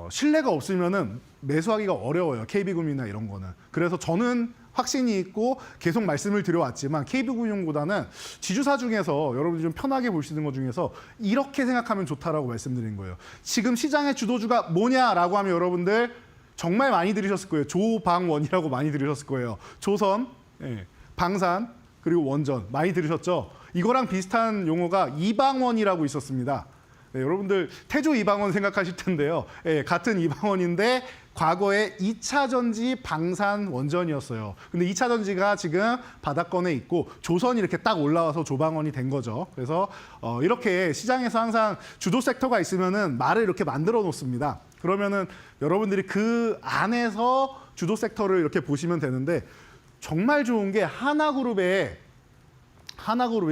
신뢰가 없으면은 매수하기가 어려워요. KB금융이나 이런 거는. 그래서 저는 확신이 있고 계속 말씀을 드려왔지만 KB금융보다는 지주사 중에서 여러분들이 좀 편하게 볼 수 있는 것 중에서 이렇게 생각하면 좋다라고 말씀드린 거예요. 지금 시장의 주도주가 뭐냐라고 하면 여러분들 정말 많이 들으셨을 거예요. 조방원이라고 많이 들으셨을 거예요. 조선, 방산, 그리고 원전 많이 들으셨죠? 이거랑 비슷한 용어가 이방원이라고 있었습니다. 네, 여러분들 태조 이방원 생각하실 텐데요. 같은 이방원인데 과거에 2차 전지 방산 원전이었어요. 근데 2차 전지가 지금 바닥권에 있고 조선이 이렇게 딱 올라와서 조방원이 된 거죠. 그래서 이렇게 시장에서 항상 주도 섹터가 있으면은 말을 이렇게 만들어 놓습니다. 그러면은 여러분들이 그 안에서 주도 섹터를 이렇게 보시면 되는데 정말 좋은 게 하나그룹에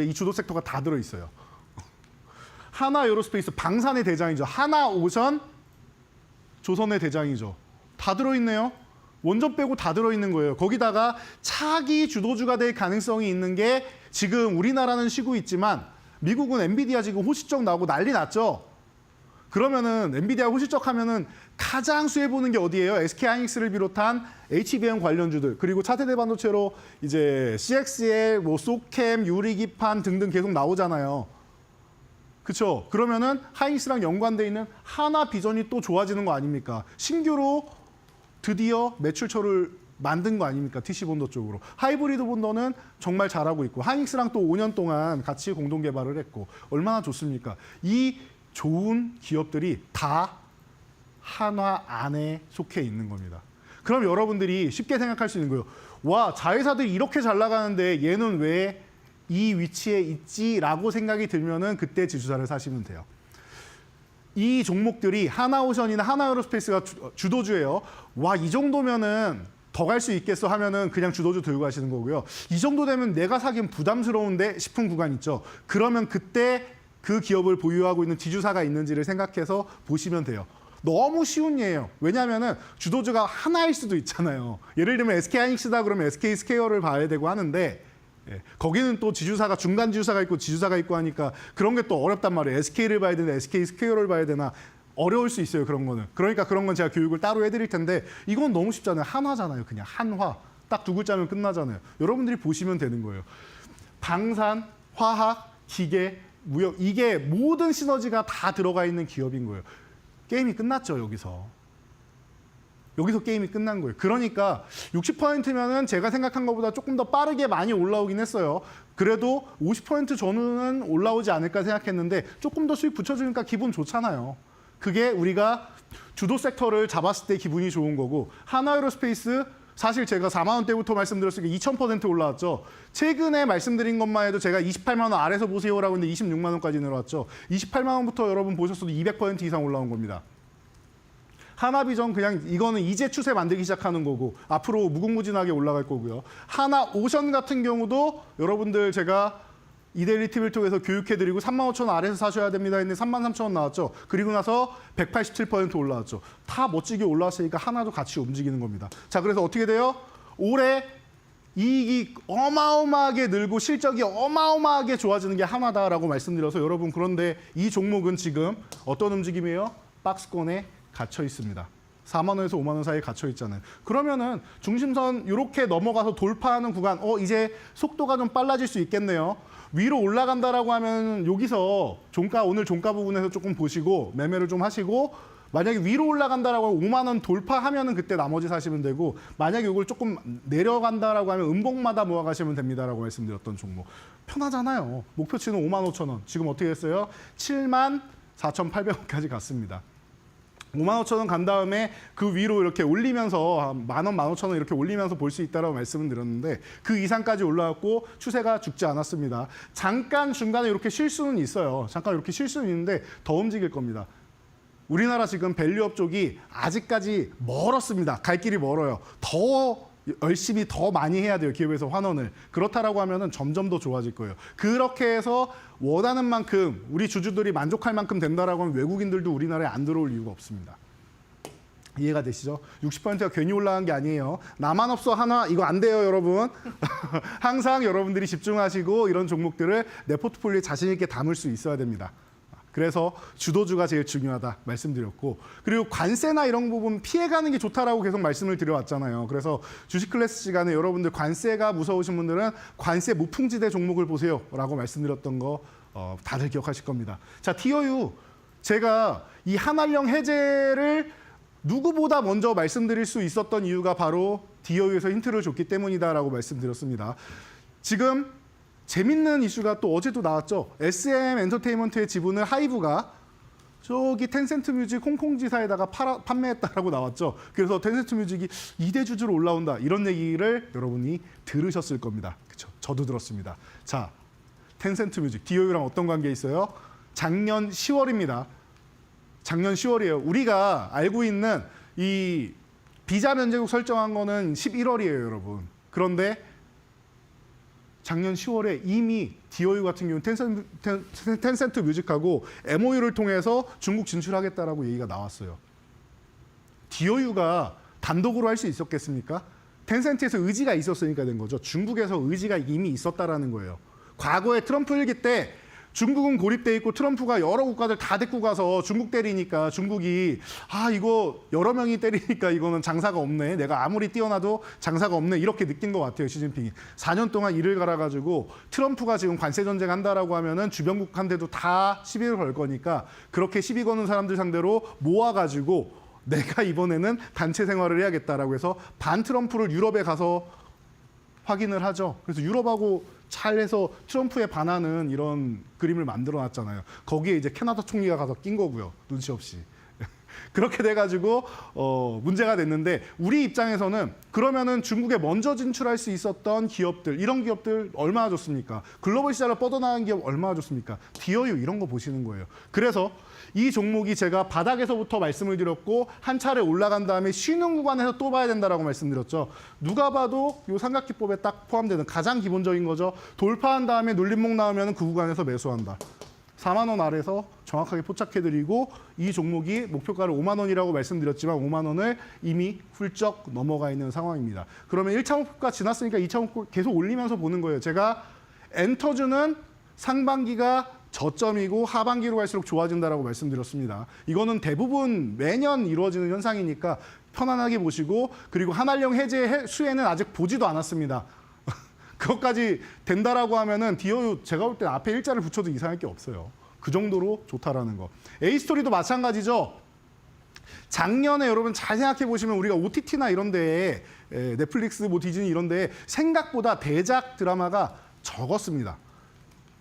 이 주도 섹터가 다 들어 있어요. 하나 에어로스페이스 방산의 대장이죠. 하나오션 조선의 대장이죠. 다 들어있네요. 원전 빼고 다 들어있는 거예요. 거기다가 차기 주도주가 될 가능성이 있는 게 지금 우리나라는 쉬고 있지만 미국은 엔비디아 지금 호실적 나오고 난리 났죠. 그러면은 엔비디아 호실적 하면은 가장 수혜 보는 게 어디예요? SK하이닉스를 비롯한 HBM 관련주들 그리고 차세대 반도체로 이제 CXL, 뭐 소캠, 유리기판 등등 계속 나오잖아요. 그렇죠? 그러면은 하이닉스랑 연관돼 있는 하나 비전이 또 좋아지는 거 아닙니까? 신규로 드디어 매출처를 만든 거 아닙니까? TC 본더 쪽으로. 하이브리드 본더는 정말 잘하고 있고 하이닉스랑 또 5년 동안 같이 공동 개발을 했고 얼마나 좋습니까? 이 좋은 기업들이 다 한화 안에 속해 있는 겁니다. 그럼 여러분들이 쉽게 생각할 수 있는 거예요. 와, 자회사들이 이렇게 잘 나가는데 얘는 왜 이 위치에 있지라고 생각이 들면은 그때 지주사를 사시면 돼요. 이 종목들이 하나오션이나 하나에어로스페이스가 주도주예요. 와, 이 정도면은 더 갈 수 있겠어 하면은 그냥 주도주 들고 가시는 거고요. 이 정도 되면 내가 사긴 부담스러운데 싶은 구간 있죠. 그러면 그때 그 기업을 보유하고 있는 지주사가 있는지를 생각해서 보시면 돼요. 너무 쉬운 예예요. 왜냐하면은 주도주가 하나일 수도 있잖아요. 예를 들면 SK하이닉스다 그러면 SK스퀘어를 봐야 되고 하는데 거기는 또 지주사가 중간 지주사가 있고 지주사가 있고 하니까 그런 게 또 어렵단 말이에요. SK를 봐야 되나 SK스퀘어를 봐야 되나 어려울 수 있어요. 그런 거는. 그러니까 그런 건 제가 교육을 따로 해드릴 텐데 이건 너무 쉽잖아요. 한화잖아요. 그냥 한화. 딱 두 글자면 끝나잖아요. 여러분들이 보시면 되는 거예요. 방산, 화학, 기계, 무역 이게 모든 시너지가 다 들어가 있는 기업인 거예요. 게임이 끝났죠. 여기서 게임이 끝난 거예요. 그러니까 60%면은 제가 생각한 것보다 조금 더 빠르게 많이 올라오긴 했어요. 그래도 50% 전후는 올라오지 않을까 생각했는데 조금 더 수익 붙여주니까 기분 좋잖아요. 그게 우리가 주도 섹터를 잡았을 때 기분이 좋은 거고 하나에어로스페이스 사실 제가 4만 원대부터 말씀드렸으니까 2000% 올라왔죠. 최근에 말씀드린 것만 해도 제가 28만 원 아래서 보세요라고 했는데 26만 원까지 내려왔죠. 28만 원부터 여러분 보셨어도 200% 이상 올라온 겁니다. 하나비전 그냥 이거는 이제 추세 만들기 시작하는 거고 앞으로 무궁무진하게 올라갈 거고요. 하나오션 같은 경우도 여러분들 제가 이데일리 TV를 통해서 교육해드리고 3만 5천 원 아래에서 사셔야 됩니다 했는데 3만 3천 원 나왔죠. 그리고 나서 187% 올라왔죠. 다 멋지게 올라왔으니까 하나도 같이 움직이는 겁니다. 자, 그래서 어떻게 돼요? 올해 이익이 어마어마하게 늘고 실적이 어마어마하게 좋아지는 게 하나다라고 말씀드려서 여러분 그런데 이 종목은 지금 어떤 움직임이에요? 박스권에 갇혀 있습니다. 4만 원에서 5만 원 사이에 갇혀 있잖아요. 그러면은 중심선 이렇게 넘어가서 돌파하는 구간, 이제 속도가 좀 빨라질 수 있겠네요. 위로 올라간다라고 하면 여기서 오늘 종가 부분에서 조금 보시고 매매를 좀 하시고 만약에 위로 올라간다라고 하면 5만 원 돌파하면은 그때 나머지 사시면 되고 만약에 이걸 조금 내려간다라고 하면 음봉마다 모아가시면 됩니다라고 말씀드렸던 종목. 편하잖아요. 목표치는 5만 5천 원. 지금 어떻게 했어요? 7만 4,800원까지 갔습니다. 5만 5천 원 간 다음에 그 위로 이렇게 올리면서 만 원, 1만 5천 원 이렇게 올리면서 볼 수 있다라고 말씀을 드렸는데 그 이상까지 올라왔고 추세가 죽지 않았습니다. 잠깐 중간에 이렇게 쉴 수는 있어요. 잠깐 이렇게 쉴 수는 있는데 더 움직일 겁니다. 우리나라 지금 밸류업 쪽이 아직까지 멀었습니다. 갈 길이 멀어요. 더 열심히 더 많이 해야 돼요. 기업에서 환원을. 그렇다라고 하면은 점점 더 좋아질 거예요. 그렇게 해서 원하는 만큼 우리 주주들이 만족할 만큼 된다라고 하면 외국인들도 우리나라에 안 들어올 이유가 없습니다. 이해가 되시죠? 60%가 괜히 올라간 게 아니에요. 나만 없어 하나 이거 안 돼요, 여러분. 항상 여러분들이 집중하시고 이런 종목들을 내 포트폴리오에 자신 있게 담을 수 있어야 됩니다. 그래서 주도주가 제일 중요하다 말씀드렸고 그리고 관세나 이런 부분 피해가는 게 좋다라고 계속 말씀을 드려왔잖아요. 그래서 주식 클래스 시간에 여러분들 관세가 무서우신 분들은 관세 무풍지대 종목을 보세요라고 말씀드렸던 거 다들 기억하실 겁니다. 자, TOU 제가 이 한한령 해제를 누구보다 먼저 말씀드릴 수 있었던 이유가 바로 TOU에서 힌트를 줬기 때문이다라고 말씀드렸습니다. 지금 재밌는 이슈가 또 어제도 나왔죠. SM 엔터테인먼트의 지분을 하이브가 저기 텐센트 뮤직 홍콩 지사에다가 판매했다라고 나왔죠. 그래서 텐센트 뮤직이 2대 주주로 올라온다. 이런 얘기를 여러분이 들으셨을 겁니다. 그렇죠? 저도 들었습니다. 자, 텐센트 뮤직, DOU랑 어떤 관계 있어요? 작년 10월입니다. 작년 10월이에요. 우리가 알고 있는 이 비자 면제국 설정한 거는 11월이에요, 여러분. 그런데 작년 10월에 이미 DOU 같은 경우는 텐센트 뮤직하고 MOU를 통해서 중국 진출하겠다라고 얘기가 나왔어요. DOU가 단독으로 할 수 있었겠습니까? 텐센트에서 의지가 있었으니까 된 거죠. 중국에서 의지가 이미 있었다라는 거예요. 과거에 트럼프 일기 때 중국은 고립돼 있고 트럼프가 여러 국가들 다 데리고 가서 중국 때리니까 중국이 이거 여러 명이 때리니까 이거는 장사가 없네. 내가 아무리 뛰어나도 장사가 없네. 이렇게 느낀 것 같아요. 시진핑이. 4년 동안 일을 갈아가지고 트럼프가 지금 관세 전쟁 한다라고 하면은 주변국한테도 다 시비를 걸 거니까 그렇게 시비 거는 사람들 상대로 모아가지고 내가 이번에는 단체 생활을 해야겠다라고 해서 반 트럼프를 유럽에 가서 확인을 하죠. 그래서 유럽하고 잘해서 트럼프에 반하는 이런 그림을 만들어 놨잖아요. 거기에 이제 캐나다 총리가 가서 낀 거고요. 눈치 없이. 그렇게 돼가지고 문제가 됐는데 우리 입장에서는 그러면은 중국에 먼저 진출할 수 있었던 기업들 이런 기업들 얼마나 좋습니까? 글로벌 시장을 뻗어나간 기업 얼마나 좋습니까? 디어유 이런 거 보시는 거예요. 그래서 이 종목이 제가 바닥에서부터 말씀을 드렸고 한 차례 올라간 다음에 쉬는 구간에서 또 봐야 된다라고 말씀드렸죠. 누가 봐도 이 삼각기법에 딱 포함되는 가장 기본적인 거죠. 돌파한 다음에 눌림목 나오면 그 구간에서 매수한다. 4만 원 아래에서 정확하게 포착해드리고 이 종목이 목표가를 5만 원이라고 말씀드렸지만 5만 원을 이미 훌쩍 넘어가 있는 상황입니다. 그러면 1차 목표가 지났으니까 2차 목표 계속 올리면서 보는 거예요. 제가 엔터주는 상반기가 저점이고 하반기로 갈수록 좋아진다라고 말씀드렸습니다. 이거는 대부분 매년 이루어지는 현상이니까 편안하게 보시고 그리고 한한령 해제 수혜는 아직 보지도 않았습니다. 그것까지 된다라고 하면은 디어유 제가 볼 때 앞에 일자를 붙여도 이상할 게 없어요. 그 정도로 좋다라는 거. A스토리도 마찬가지죠. 작년에 여러분 잘 생각해 보시면 우리가 OTT나 이런 데에 넷플릭스, 뭐 디즈니 이런 데에 생각보다 대작 드라마가 적었습니다.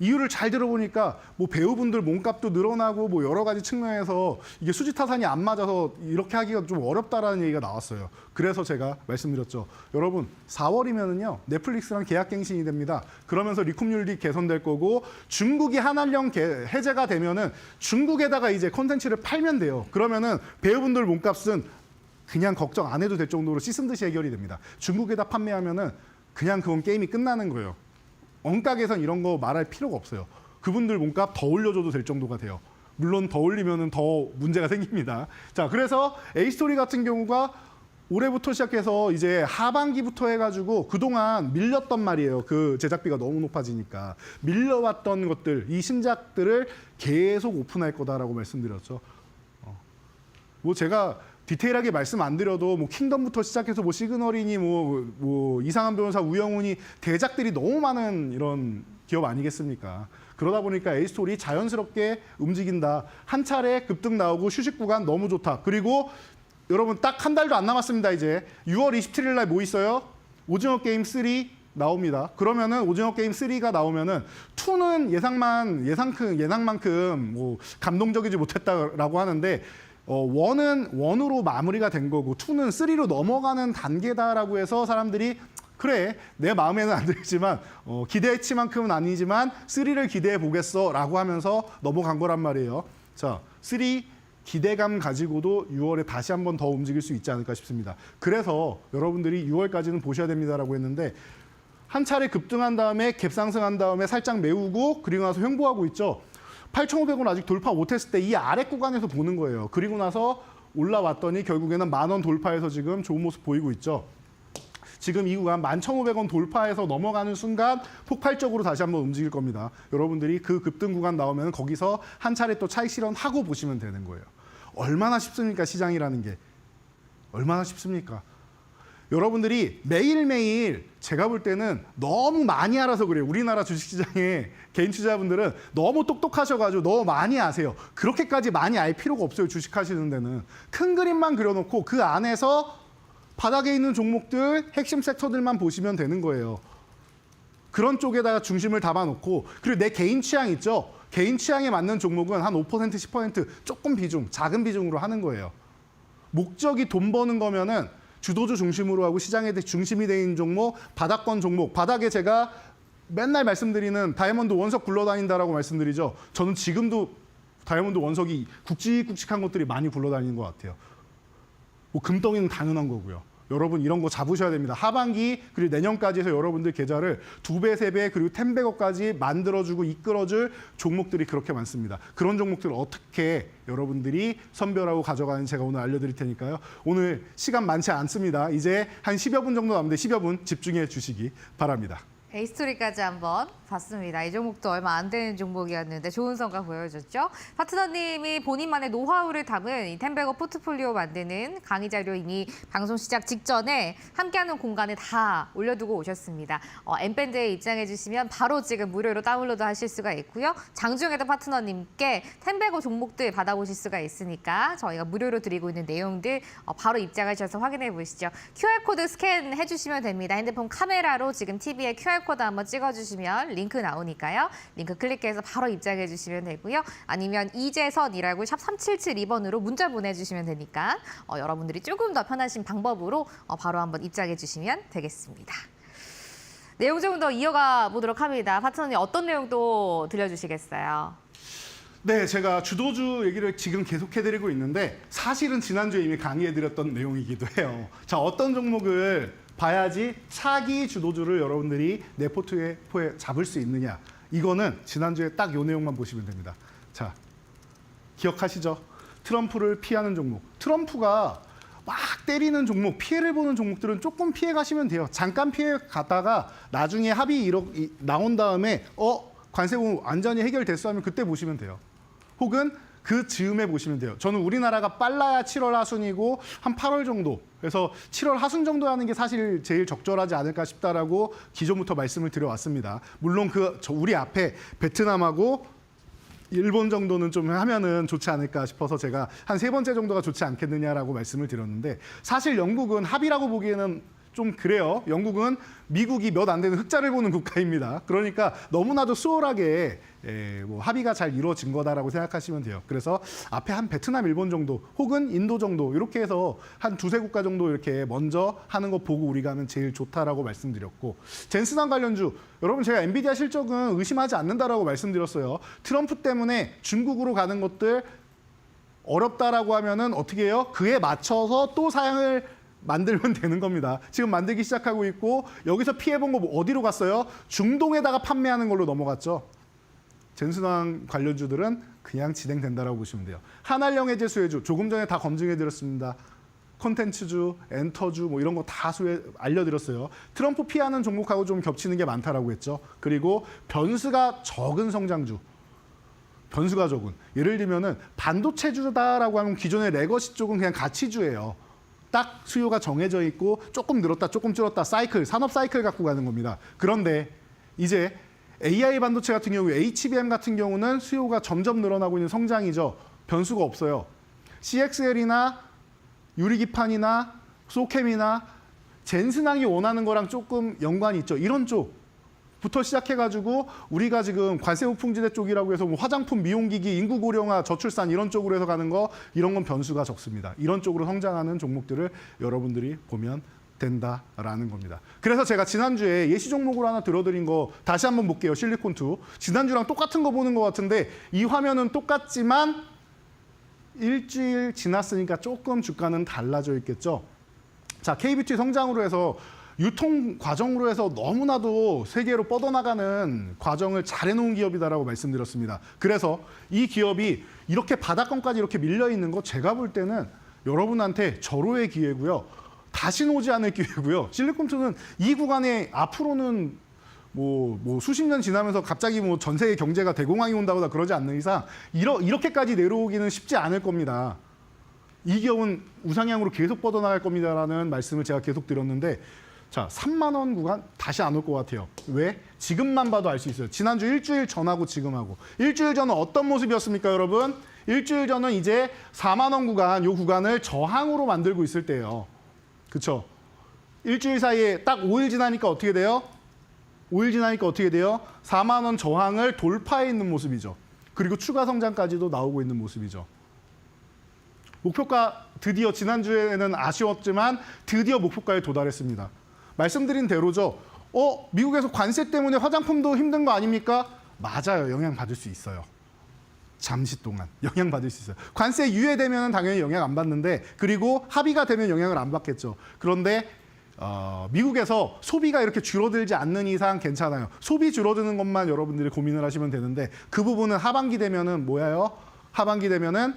이유를 잘 들어보니까 뭐 배우분들 몸값도 늘어나고 뭐 여러 가지 측면에서 이게 수지타산이 안 맞아서 이렇게 하기가 좀 어렵다라는 얘기가 나왔어요. 그래서 제가 말씀드렸죠. 여러분 4월이면은요 넷플릭스랑 계약갱신이 됩니다. 그러면서 리쿰률이 개선될 거고 중국이 한한령 해제가 되면은 중국에다가 이제 콘텐츠를 팔면 돼요. 그러면은 배우분들 몸값은 그냥 걱정 안 해도 될 정도로 씻은 듯이 해결이 됩니다. 중국에다 판매하면은 그냥 그건 게임이 끝나는 거예요. 원가게선 이런 거 말할 필요가 없어요. 그분들 몸값 더 올려줘도 될 정도가 돼요. 물론 더 올리면 더 문제가 생깁니다. 자, 그래서 A스토리 같은 경우가 올해부터 시작해서 이제 하반기부터 해가지고 그동안 밀렸던 말이에요. 그 제작비가 너무 높아지니까. 밀려왔던 것들, 이 신작들을 계속 오픈할 거다라고 말씀드렸죠. 뭐 제가 디테일하게 말씀 안 드려도 뭐 킹덤부터 시작해서 뭐 시그널이니 뭐 이상한 변호사 우영훈이 대작들이 너무 많은 이런 기업 아니겠습니까? 그러다 보니까 A스토리 자연스럽게 움직인다. 한 차례 급등 나오고 휴식 구간 너무 좋다. 그리고 여러분 딱 한 달도 안 남았습니다. 이제 6월 27일 날 뭐 있어요? 오징어 게임 3 나옵니다. 그러면은 오징어 게임 3가 나오면은 2는 예상만큼 뭐 감동적이지 못했다라고 하는데 원은 원으로 마무리가 된 거고 2는 3로 넘어가는 단계다라고 해서 사람들이 그래 내 마음에는 안 들지만 기대치만큼은 아니지만 3를 기대해 보겠어라고 하면서 넘어간 거란 말이에요. 자, 3 기대감 가지고도 6월에 다시 한번 더 움직일 수 있지 않을까 싶습니다. 그래서 여러분들이 6월까지는 보셔야 됩니다라고 했는데 한 차례 급등한 다음에 갭상승한 다음에 살짝 메우고 그리고 나서 횡보하고 있죠. 8,500원 아직 돌파 못했을 때 이 아래 구간에서 보는 거예요. 그리고 나서 올라왔더니 결국에는 10,000원 돌파해서 지금 좋은 모습 보이고 있죠. 지금 이 구간 11,500원 돌파해서 넘어가는 순간 폭발적으로 다시 한번 움직일 겁니다. 여러분들이 그 급등 구간 나오면 거기서 한 차례 또 차익 실현하고 보시면 되는 거예요. 얼마나 쉽습니까? 시장이라는 게. 얼마나 쉽습니까? 여러분들이 매일매일 제가 볼 때는 너무 많이 알아서 그래요. 우리나라 주식시장의 개인 투자자분들은 너무 똑똑하셔가지고 너무 많이 아세요. 그렇게까지 많이 알 필요가 없어요. 주식하시는 데는. 큰 그림만 그려놓고 그 안에서 바닥에 있는 종목들, 핵심 섹터들만 보시면 되는 거예요. 그런 쪽에다가 중심을 담아놓고 그리고 내 개인 취향 있죠? 개인 취향에 맞는 종목은 한 5%, 10% 조금 작은 비중으로 하는 거예요. 목적이 돈 버는 거면은 주도주 중심으로 하고 시장에 중심이 돼 있는 종목, 바닥권 종목. 바닥에 제가 맨날 말씀드리는 다이아몬드 원석 굴러다닌다라고 말씀드리죠. 저는 지금도 다이아몬드 원석이 굵직굵직한 것들이 많이 굴러다니는 것 같아요. 뭐 금덩이는 당연한 거고요. 여러분 이런 거 잡으셔야 됩니다. 하반기 그리고 내년까지 해서 여러분들 계좌를 2배, 3배 그리고 10배까지 만들어주고 이끌어줄 종목들이 그렇게 많습니다. 그런 종목들을 어떻게 여러분들이 선별하고 가져가는지 제가 오늘 알려드릴 테니까요. 오늘 시간 많지 않습니다. 이제 한 10여 분 정도 남는데 10여 분 집중해 주시기 바랍니다. A스토리까지 한번 봤습니다. 이 종목도 얼마 안 되는 종목이었는데 좋은 성과 보여줬죠. 파트너님이 본인만의 노하우를 담은 이 텐베거 포트폴리오 만드는 강의 자료 이미 방송 시작 직전에 함께하는 공간에 다 올려두고 오셨습니다. 엠밴드에 입장해 주시면 바로 지금 무료로 다운로드 하실 수가 있고요. 장중에도 파트너님께 텐베거 종목들 받아보실 수가 있으니까 저희가 무료로 드리고 있는 내용들 바로 입장하셔서 확인해 보시죠. QR코드 스캔해 주시면 됩니다. 핸드폰 카메라로 지금 TV에 QR QR코드 한번 찍어주시면 링크 나오니까요. 링크 클릭해서 바로 입장해 주시면 되고요. 아니면 이재선이라고 샵 3772번으로 문자 보내주시면 되니까 여러분들이 조금 더 편하신 방법으로 바로 한번 입장해 주시면 되겠습니다. 내용 좀 더 이어가 보도록 합니다. 파트너님 어떤 내용 또 들려주시겠어요? 네, 제가 주도주 얘기를 지금 계속해드리고 있는데 사실은 지난주에 이미 강의해드렸던 내용이기도 해요. 자, 어떤 종목을 봐야지 차기 주도주를 여러분들이 내 포트폴리오에 잡을 수 있느냐. 이거는 지난주에 딱 요 내용만 보시면 됩니다. 자, 기억하시죠? 트럼프를 피하는 종목. 트럼프가 막 때리는 종목, 피해를 보는 종목들은 조금 피해 가시면 돼요. 잠깐 피해 가다가 나중에 합의 나온 다음에 관세 완전히 해결됐어 하면 그때 보시면 돼요. 혹은 그 즈음에 보시면 돼요. 저는 우리나라가 빨라야 7월 하순이고 한 8월 정도. 그래서 7월 하순 정도 하는 게 사실 제일 적절하지 않을까 싶다라고 기존부터 말씀을 드려왔습니다. 물론 우리 앞에 베트남하고 일본 정도는 좀 하면은 좋지 않을까 싶어서 제가 한 3번째 정도가 좋지 않겠느냐라고 말씀을 드렸는데 사실 영국은 합의라고 보기에는 좀 그래요. 영국은 미국이 몇 안 되는 흑자를 보는 국가입니다. 그러니까 너무나도 수월하게 합의가 잘 이루어진 거다라고 생각하시면 돼요. 그래서 앞에 한 베트남, 일본 정도 혹은 인도 정도 이렇게 해서 한 2-3 국가 정도 이렇게 먼저 하는 거 보고 우리가 하면 제일 좋다라고 말씀드렸고 젠슨항 관련주 여러분 제가 엔비디아 실적은 의심하지 않는다라고 말씀드렸어요. 트럼프 때문에 중국으로 가는 것들 어렵다라고 하면은 어떻게 해요? 그에 맞춰서 또 사양을 만들면 되는 겁니다. 지금 만들기 시작하고 있고 여기서 피해본 거 어디로 갔어요? 중동에다가 판매하는 걸로 넘어갔죠. 젠슨항 관련주들은 그냥 진행된다라고 보시면 돼요. 한알령 해제 수혜주 조금 전에 다 검증해드렸습니다. 콘텐츠주, 엔터주 뭐 이런 거 다 알려드렸어요. 트럼프 피하는 종목하고 좀 겹치는 게 많다라고 했죠. 그리고 변수가 적은 성장주. 변수가 적은. 예를 들면은 반도체주다라고 하면 기존의 레거시 쪽은 그냥 가치주예요. 딱 수요가 정해져 있고 조금 늘었다 조금 줄었다 사이클, 산업 사이클 갖고 가는 겁니다. 그런데 이제 AI 반도체 같은 경우 HBM 같은 경우는 수요가 점점 늘어나고 있는 성장이죠. 변수가 없어요. CXL이나 유리기판이나 소캠이나 젠슨항이 원하는 거랑 조금 연관이 있죠. 이런 쪽부터 시작해가지고 우리가 지금 관세 우풍지대 쪽이라고 해서 뭐 화장품, 미용기기, 인구 고령화, 저출산 이런 쪽으로 해서 가는 거 이런 건 변수가 적습니다. 이런 쪽으로 성장하는 종목들을 여러분들이 보면 된다라는 겁니다. 그래서 제가 지난주에 예시 종목으로 하나 들어드린 거 다시 한번 볼게요. 실리콘2. 지난주랑 똑같은 거 보는 것 같은데 이 화면은 똑같지만 일주일 지났으니까 조금 주가는 달라져 있겠죠. 자, KBT 성장으로 해서 유통 과정으로 해서 너무나도 세계로 뻗어나가는 과정을 잘 해놓은 기업이다라고 말씀드렸습니다. 그래서 이 기업이 이렇게 바닥권까지 이렇게 밀려 있는 거 제가 볼 때는 여러분한테 절호의 기회고요. 다시는 오지 않을 기회고요. 실리콘투는 이 구간에 앞으로는 뭐 수십 년 지나면서 갑자기 뭐 전 세계 경제가 대공황이 온다거나 그러지 않는 이상 이렇게까지 내려오기는 쉽지 않을 겁니다. 이 기업은 우상향으로 계속 뻗어나갈 겁니다라는 말씀을 제가 계속 드렸는데 자, 3만 원 구간 다시 안 올 것 같아요. 왜? 지금만 봐도 알 수 있어요. 지난주 일주일 전하고 지금하고. 일주일 전은 어떤 모습이었습니까, 여러분? 일주일 전은 이제 4만 원 구간, 요 구간을 저항으로 만들고 있을 때예요. 그렇죠? 일주일 사이에 딱 5일 지나니까 어떻게 돼요? 5일 지나니까 어떻게 돼요? 4만 원 저항을 돌파해 있는 모습이죠. 그리고 추가 성장까지도 나오고 있는 모습이죠. 목표가 드디어 지난주에는 아쉬웠지만 드디어 목표가에 도달했습니다. 말씀드린 대로죠. 미국에서 관세 때문에 화장품도 힘든 거 아닙니까? 맞아요. 영향받을 수 있어요. 잠시 동안 영향받을 수 있어요. 관세 유예되면 당연히 영향 안 받는데 그리고 합의가 되면 영향을 안 받겠죠. 그런데 미국에서 소비가 이렇게 줄어들지 않는 이상 괜찮아요. 소비 줄어드는 것만 여러분들이 고민을 하시면 되는데 그 부분은 하반기 되면은 뭐예요? 하반기 되면은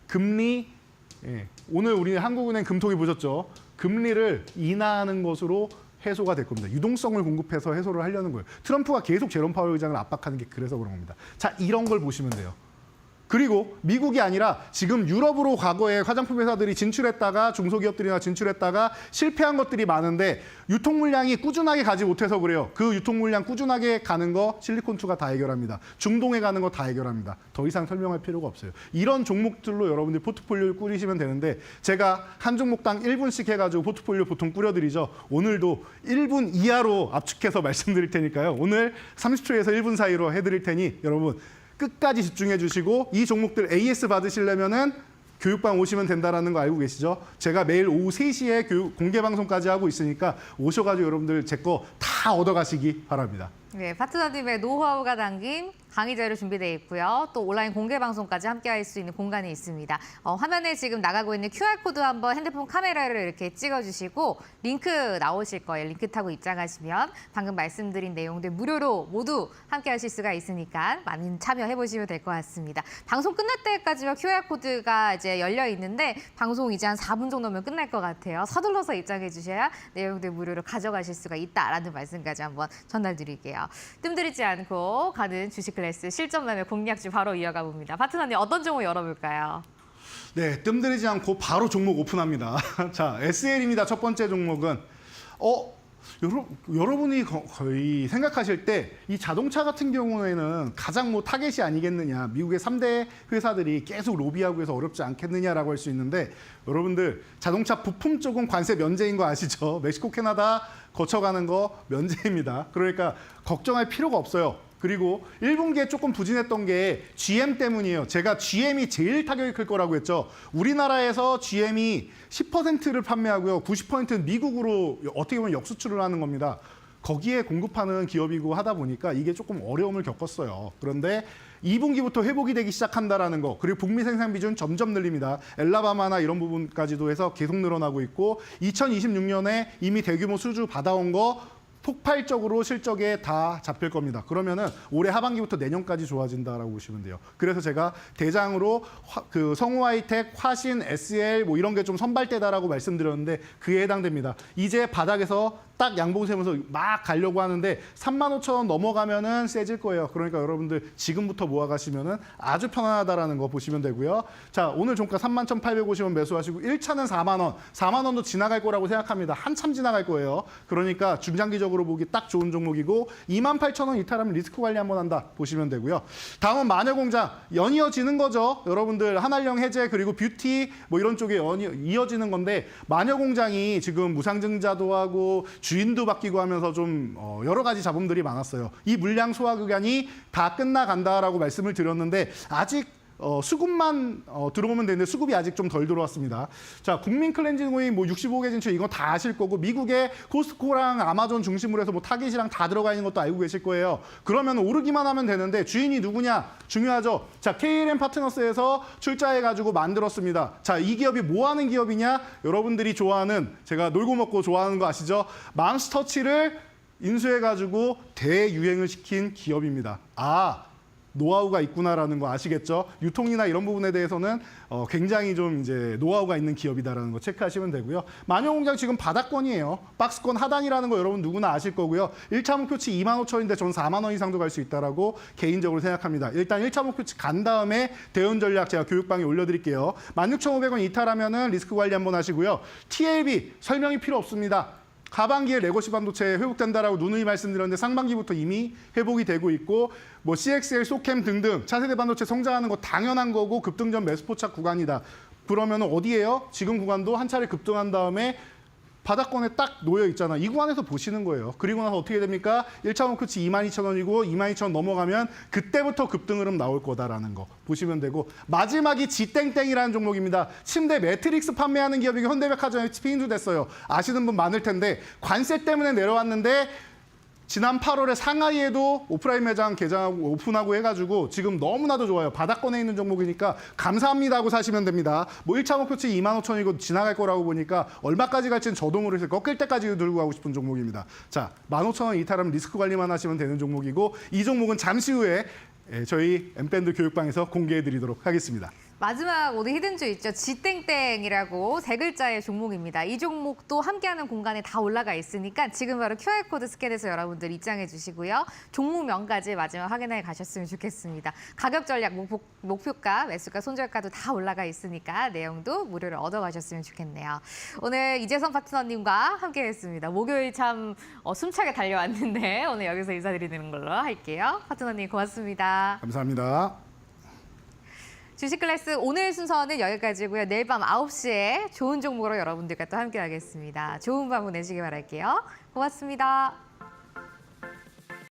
금리 오늘 우리 한국은행 금통위 보셨죠? 금리를 인하하는 것으로 해소가 될 겁니다. 유동성을 공급해서 해소를 하려는 거예요. 트럼프가 계속 제롬 파월 의장을 압박하는 게 그래서 그런 겁니다. 자, 이런 걸 보시면 돼요. 그리고 미국이 아니라 지금 유럽으로 과거에 화장품 회사들이 진출했다가 중소기업들이나 진출했다가 실패한 것들이 많은데 유통 물량이 꾸준하게 가지 못해서 그래요. 그 유통 물량 꾸준하게 가는 거 실리콘2가 다 해결합니다. 중동에 가는 거 다 해결합니다. 더 이상 설명할 필요가 없어요. 이런 종목들로 여러분들 포트폴리오를 꾸리시면 되는데 제가 한 종목당 1분씩 해가지고 포트폴리오 보통 꾸려드리죠. 오늘도 1분 이하로 압축해서 말씀드릴 테니까요. 오늘 30초에서 1분 사이로 해드릴 테니 여러분 끝까지 집중해 주시고 이 종목들 AS 받으시려면은 교육방 오시면 된다는 거 알고 계시죠? 제가 매일 오후 3시에 공개 방송까지 하고 있으니까 오셔가지고 여러분들 제 거 다 얻어가시기 바랍니다. 네, 파트너님의 노하우가 담긴 강의 자료 준비되어 있고요. 또 온라인 공개 방송까지 함께 할 수 있는 공간이 있습니다. 화면에 지금 나가고 있는 QR코드 한번 핸드폰 카메라를 이렇게 찍어주시고 링크 나오실 거예요. 링크 타고 입장하시면 방금 말씀드린 내용들 무료로 모두 함께 하실 수가 있으니까 많이 참여해 보시면 될 것 같습니다. 방송 끝날 때까지만 QR코드가 이제 열려 있는데 방송 이제 한 4분 정도면 끝날 것 같아요. 서둘러서 입장해 주셔야 내용들 무료로 가져가실 수가 있다라는 말씀까지 한번 전달드릴게요. 뜸들이지 않고 가는 주식 클래스 실전남의 공략주 바로 이어가 봅니다. 파트너님 어떤 종목 열어볼까요? 네, 뜸들이지 않고 바로 종목 오픈합니다. 자, SL입니다. 첫 번째 종목은 여러분이 거의 생각하실 때 이 자동차 같은 경우에는 가장 뭐 타겟이 아니겠느냐. 미국의 3대 회사들이 계속 로비하고 해서 어렵지 않겠느냐라고 할 수 있는데 여러분들 자동차 부품 쪽은 관세 면제인 거 아시죠? 멕시코, 캐나다 거쳐가는 거 면제입니다. 그러니까 걱정할 필요가 없어요. 그리고 1분기에 조금 부진했던 게 GM 때문이에요. 제가 GM이 제일 타격이 클 거라고 했죠. 우리나라에서 GM이 10%를 판매하고요. 90%는 미국으로 어떻게 보면 역수출을 하는 겁니다. 거기에 공급하는 기업이고 하다 보니까 이게 조금 어려움을 겪었어요. 그런데 2분기부터 회복이 되기 시작한다라는 거. 그리고 북미 생산 비중 점점 늘립니다. 엘라바마나 이런 부분까지도 해서 계속 늘어나고 있고 2026년에 이미 대규모 수주 받아온 거 폭발적으로 실적에 다 잡힐 겁니다. 그러면은 올해 하반기부터 내년까지 좋아진다라고 보시면 돼요. 그래서 제가 대장으로 성우하이텍, 화신, SL 뭐 이런 게 좀 선발대다라고 말씀드렸는데 그에 해당됩니다. 이제 바닥에서 딱 양봉 세면서 막 가려고 하는데 35,000원 넘어가면은 세질 거예요. 그러니까 여러분들 지금부터 모아가시면은 아주 편안하다라는 거 보시면 되고요. 자, 오늘 종가 31,850원 매수하시고 1차는 4만 원. 4만 원도 지나갈 거라고 생각합니다. 한참 지나갈 거예요. 그러니까 중장기적으로 보기 딱 좋은 종목이고 28,000원 이탈하면 리스크 관리 한번 한다 보시면 되고요. 다음은 마녀공장. 연이어지는 거죠. 여러분들 한알령 해제 그리고 뷰티 뭐 이런 쪽에 이어지는 건데 마녀공장이 지금 무상증자도 하고 주인도 바뀌고 하면서 좀 여러 가지 잡음들이 많았어요. 이 물량 소화 구간이 다 끝나간다라고 말씀을 드렸는데 아직 수급만 들어오면 되는데 수급이 아직 좀 덜 들어왔습니다. 자, 국민 클렌징 오일 뭐 65개 진출 이거 다 아실 거고 미국의 코스트코랑 아마존 중심으로 해서 뭐 타겟이랑 다 들어가 있는 것도 알고 계실 거예요. 그러면 오르기만 하면 되는데 주인이 누구냐? 중요하죠. 자, KLM 파트너스에서 출자해가지고 만들었습니다. 자, 이 기업이 뭐 하는 기업이냐? 여러분들이 좋아하는 제가 놀고 먹고 좋아하는 거 아시죠? 맘스터치를 인수해가지고 대유행을 시킨 기업입니다. 노하우가 있구나라는 거 아시겠죠? 유통이나 이런 부분에 대해서는 굉장히 좀 이제 노하우가 있는 기업이다라는 거 체크하시면 되고요. 마녀공장 지금 바닥권이에요. 박스권 하단이라는 거 여러분 누구나 아실 거고요. 1차 목표치 25,000원인데 저는 4만 원 이상도 갈 수 있다라고 개인적으로 생각합니다. 일단 1차 목표치 간 다음에 대응 전략 제가 교육방에 올려드릴게요. 16,500원 이탈하면은 리스크 관리 한번 하시고요. TLB 설명이 필요 없습니다. 하반기에 레거시 반도체 회복된다라고 누누이 말씀드렸는데 상반기부터 이미 회복이 되고 있고 뭐 CXL, 소캠 등등 차세대 반도체 성장하는 거 당연한 거고 급등전 매수포착 구간이다. 그러면 어디예요? 지금 구간도 한 차례 급등한 다음에 바닥권에 딱 놓여 있잖아. 이 구간에서 보시는 거예요. 그리고 나서 어떻게 됩니까? 1차 목표치 22,000원이고 22,000원 넘어가면 그때부터 급등 흐름 나올 거다라는 거 보시면 되고 마지막이 지땡땡이라는 종목입니다. 침대 매트릭스 판매하는 기업이 현대백화점에 스피인도 됐어요. 아시는 분 많을 텐데 관세 때문에 내려왔는데 지난 8월에 상하이에도 오프라인 매장 개장하고 오픈하고 해가지고 지금 너무나도 좋아요. 바닥권에 있는 종목이니까 감사합니다 하고 사시면 됩니다. 뭐 1차 목표치 25,000원이고 지나갈 거라고 보니까 얼마까지 갈지는 저동으로 해서 꺾일 때까지 들고 가고 싶은 종목입니다. 자, 15,000원 이탈하면 리스크 관리만 하시면 되는 종목이고 이 종목은 잠시 후에 저희 엠밴드 교육방에서 공개해 드리도록 하겠습니다. 마지막 오늘 히든주 있죠. 지땡땡이라고 세 글자의 종목입니다. 이 종목도 함께하는 공간에 다 올라가 있으니까 지금 바로 QR코드 스캔해서 여러분들 입장해 주시고요. 종목명까지 마지막 확인해 가셨으면 좋겠습니다. 가격 전략, 목표가, 매수가, 손절가도 다 올라가 있으니까 내용도 무료로 얻어가셨으면 좋겠네요. 오늘 이재선 파트너님과 함께했습니다. 목요일 참 숨차게 달려왔는데 오늘 여기서 인사드리는 걸로 할게요. 파트너님 고맙습니다. 감사합니다. 주식 클래스 오늘 순서는 여기까지고요. 내일 밤 9시에 좋은 종목으로 여러분들과 또 함께하겠습니다. 좋은 밤 보내시기 바랄게요. 고맙습니다.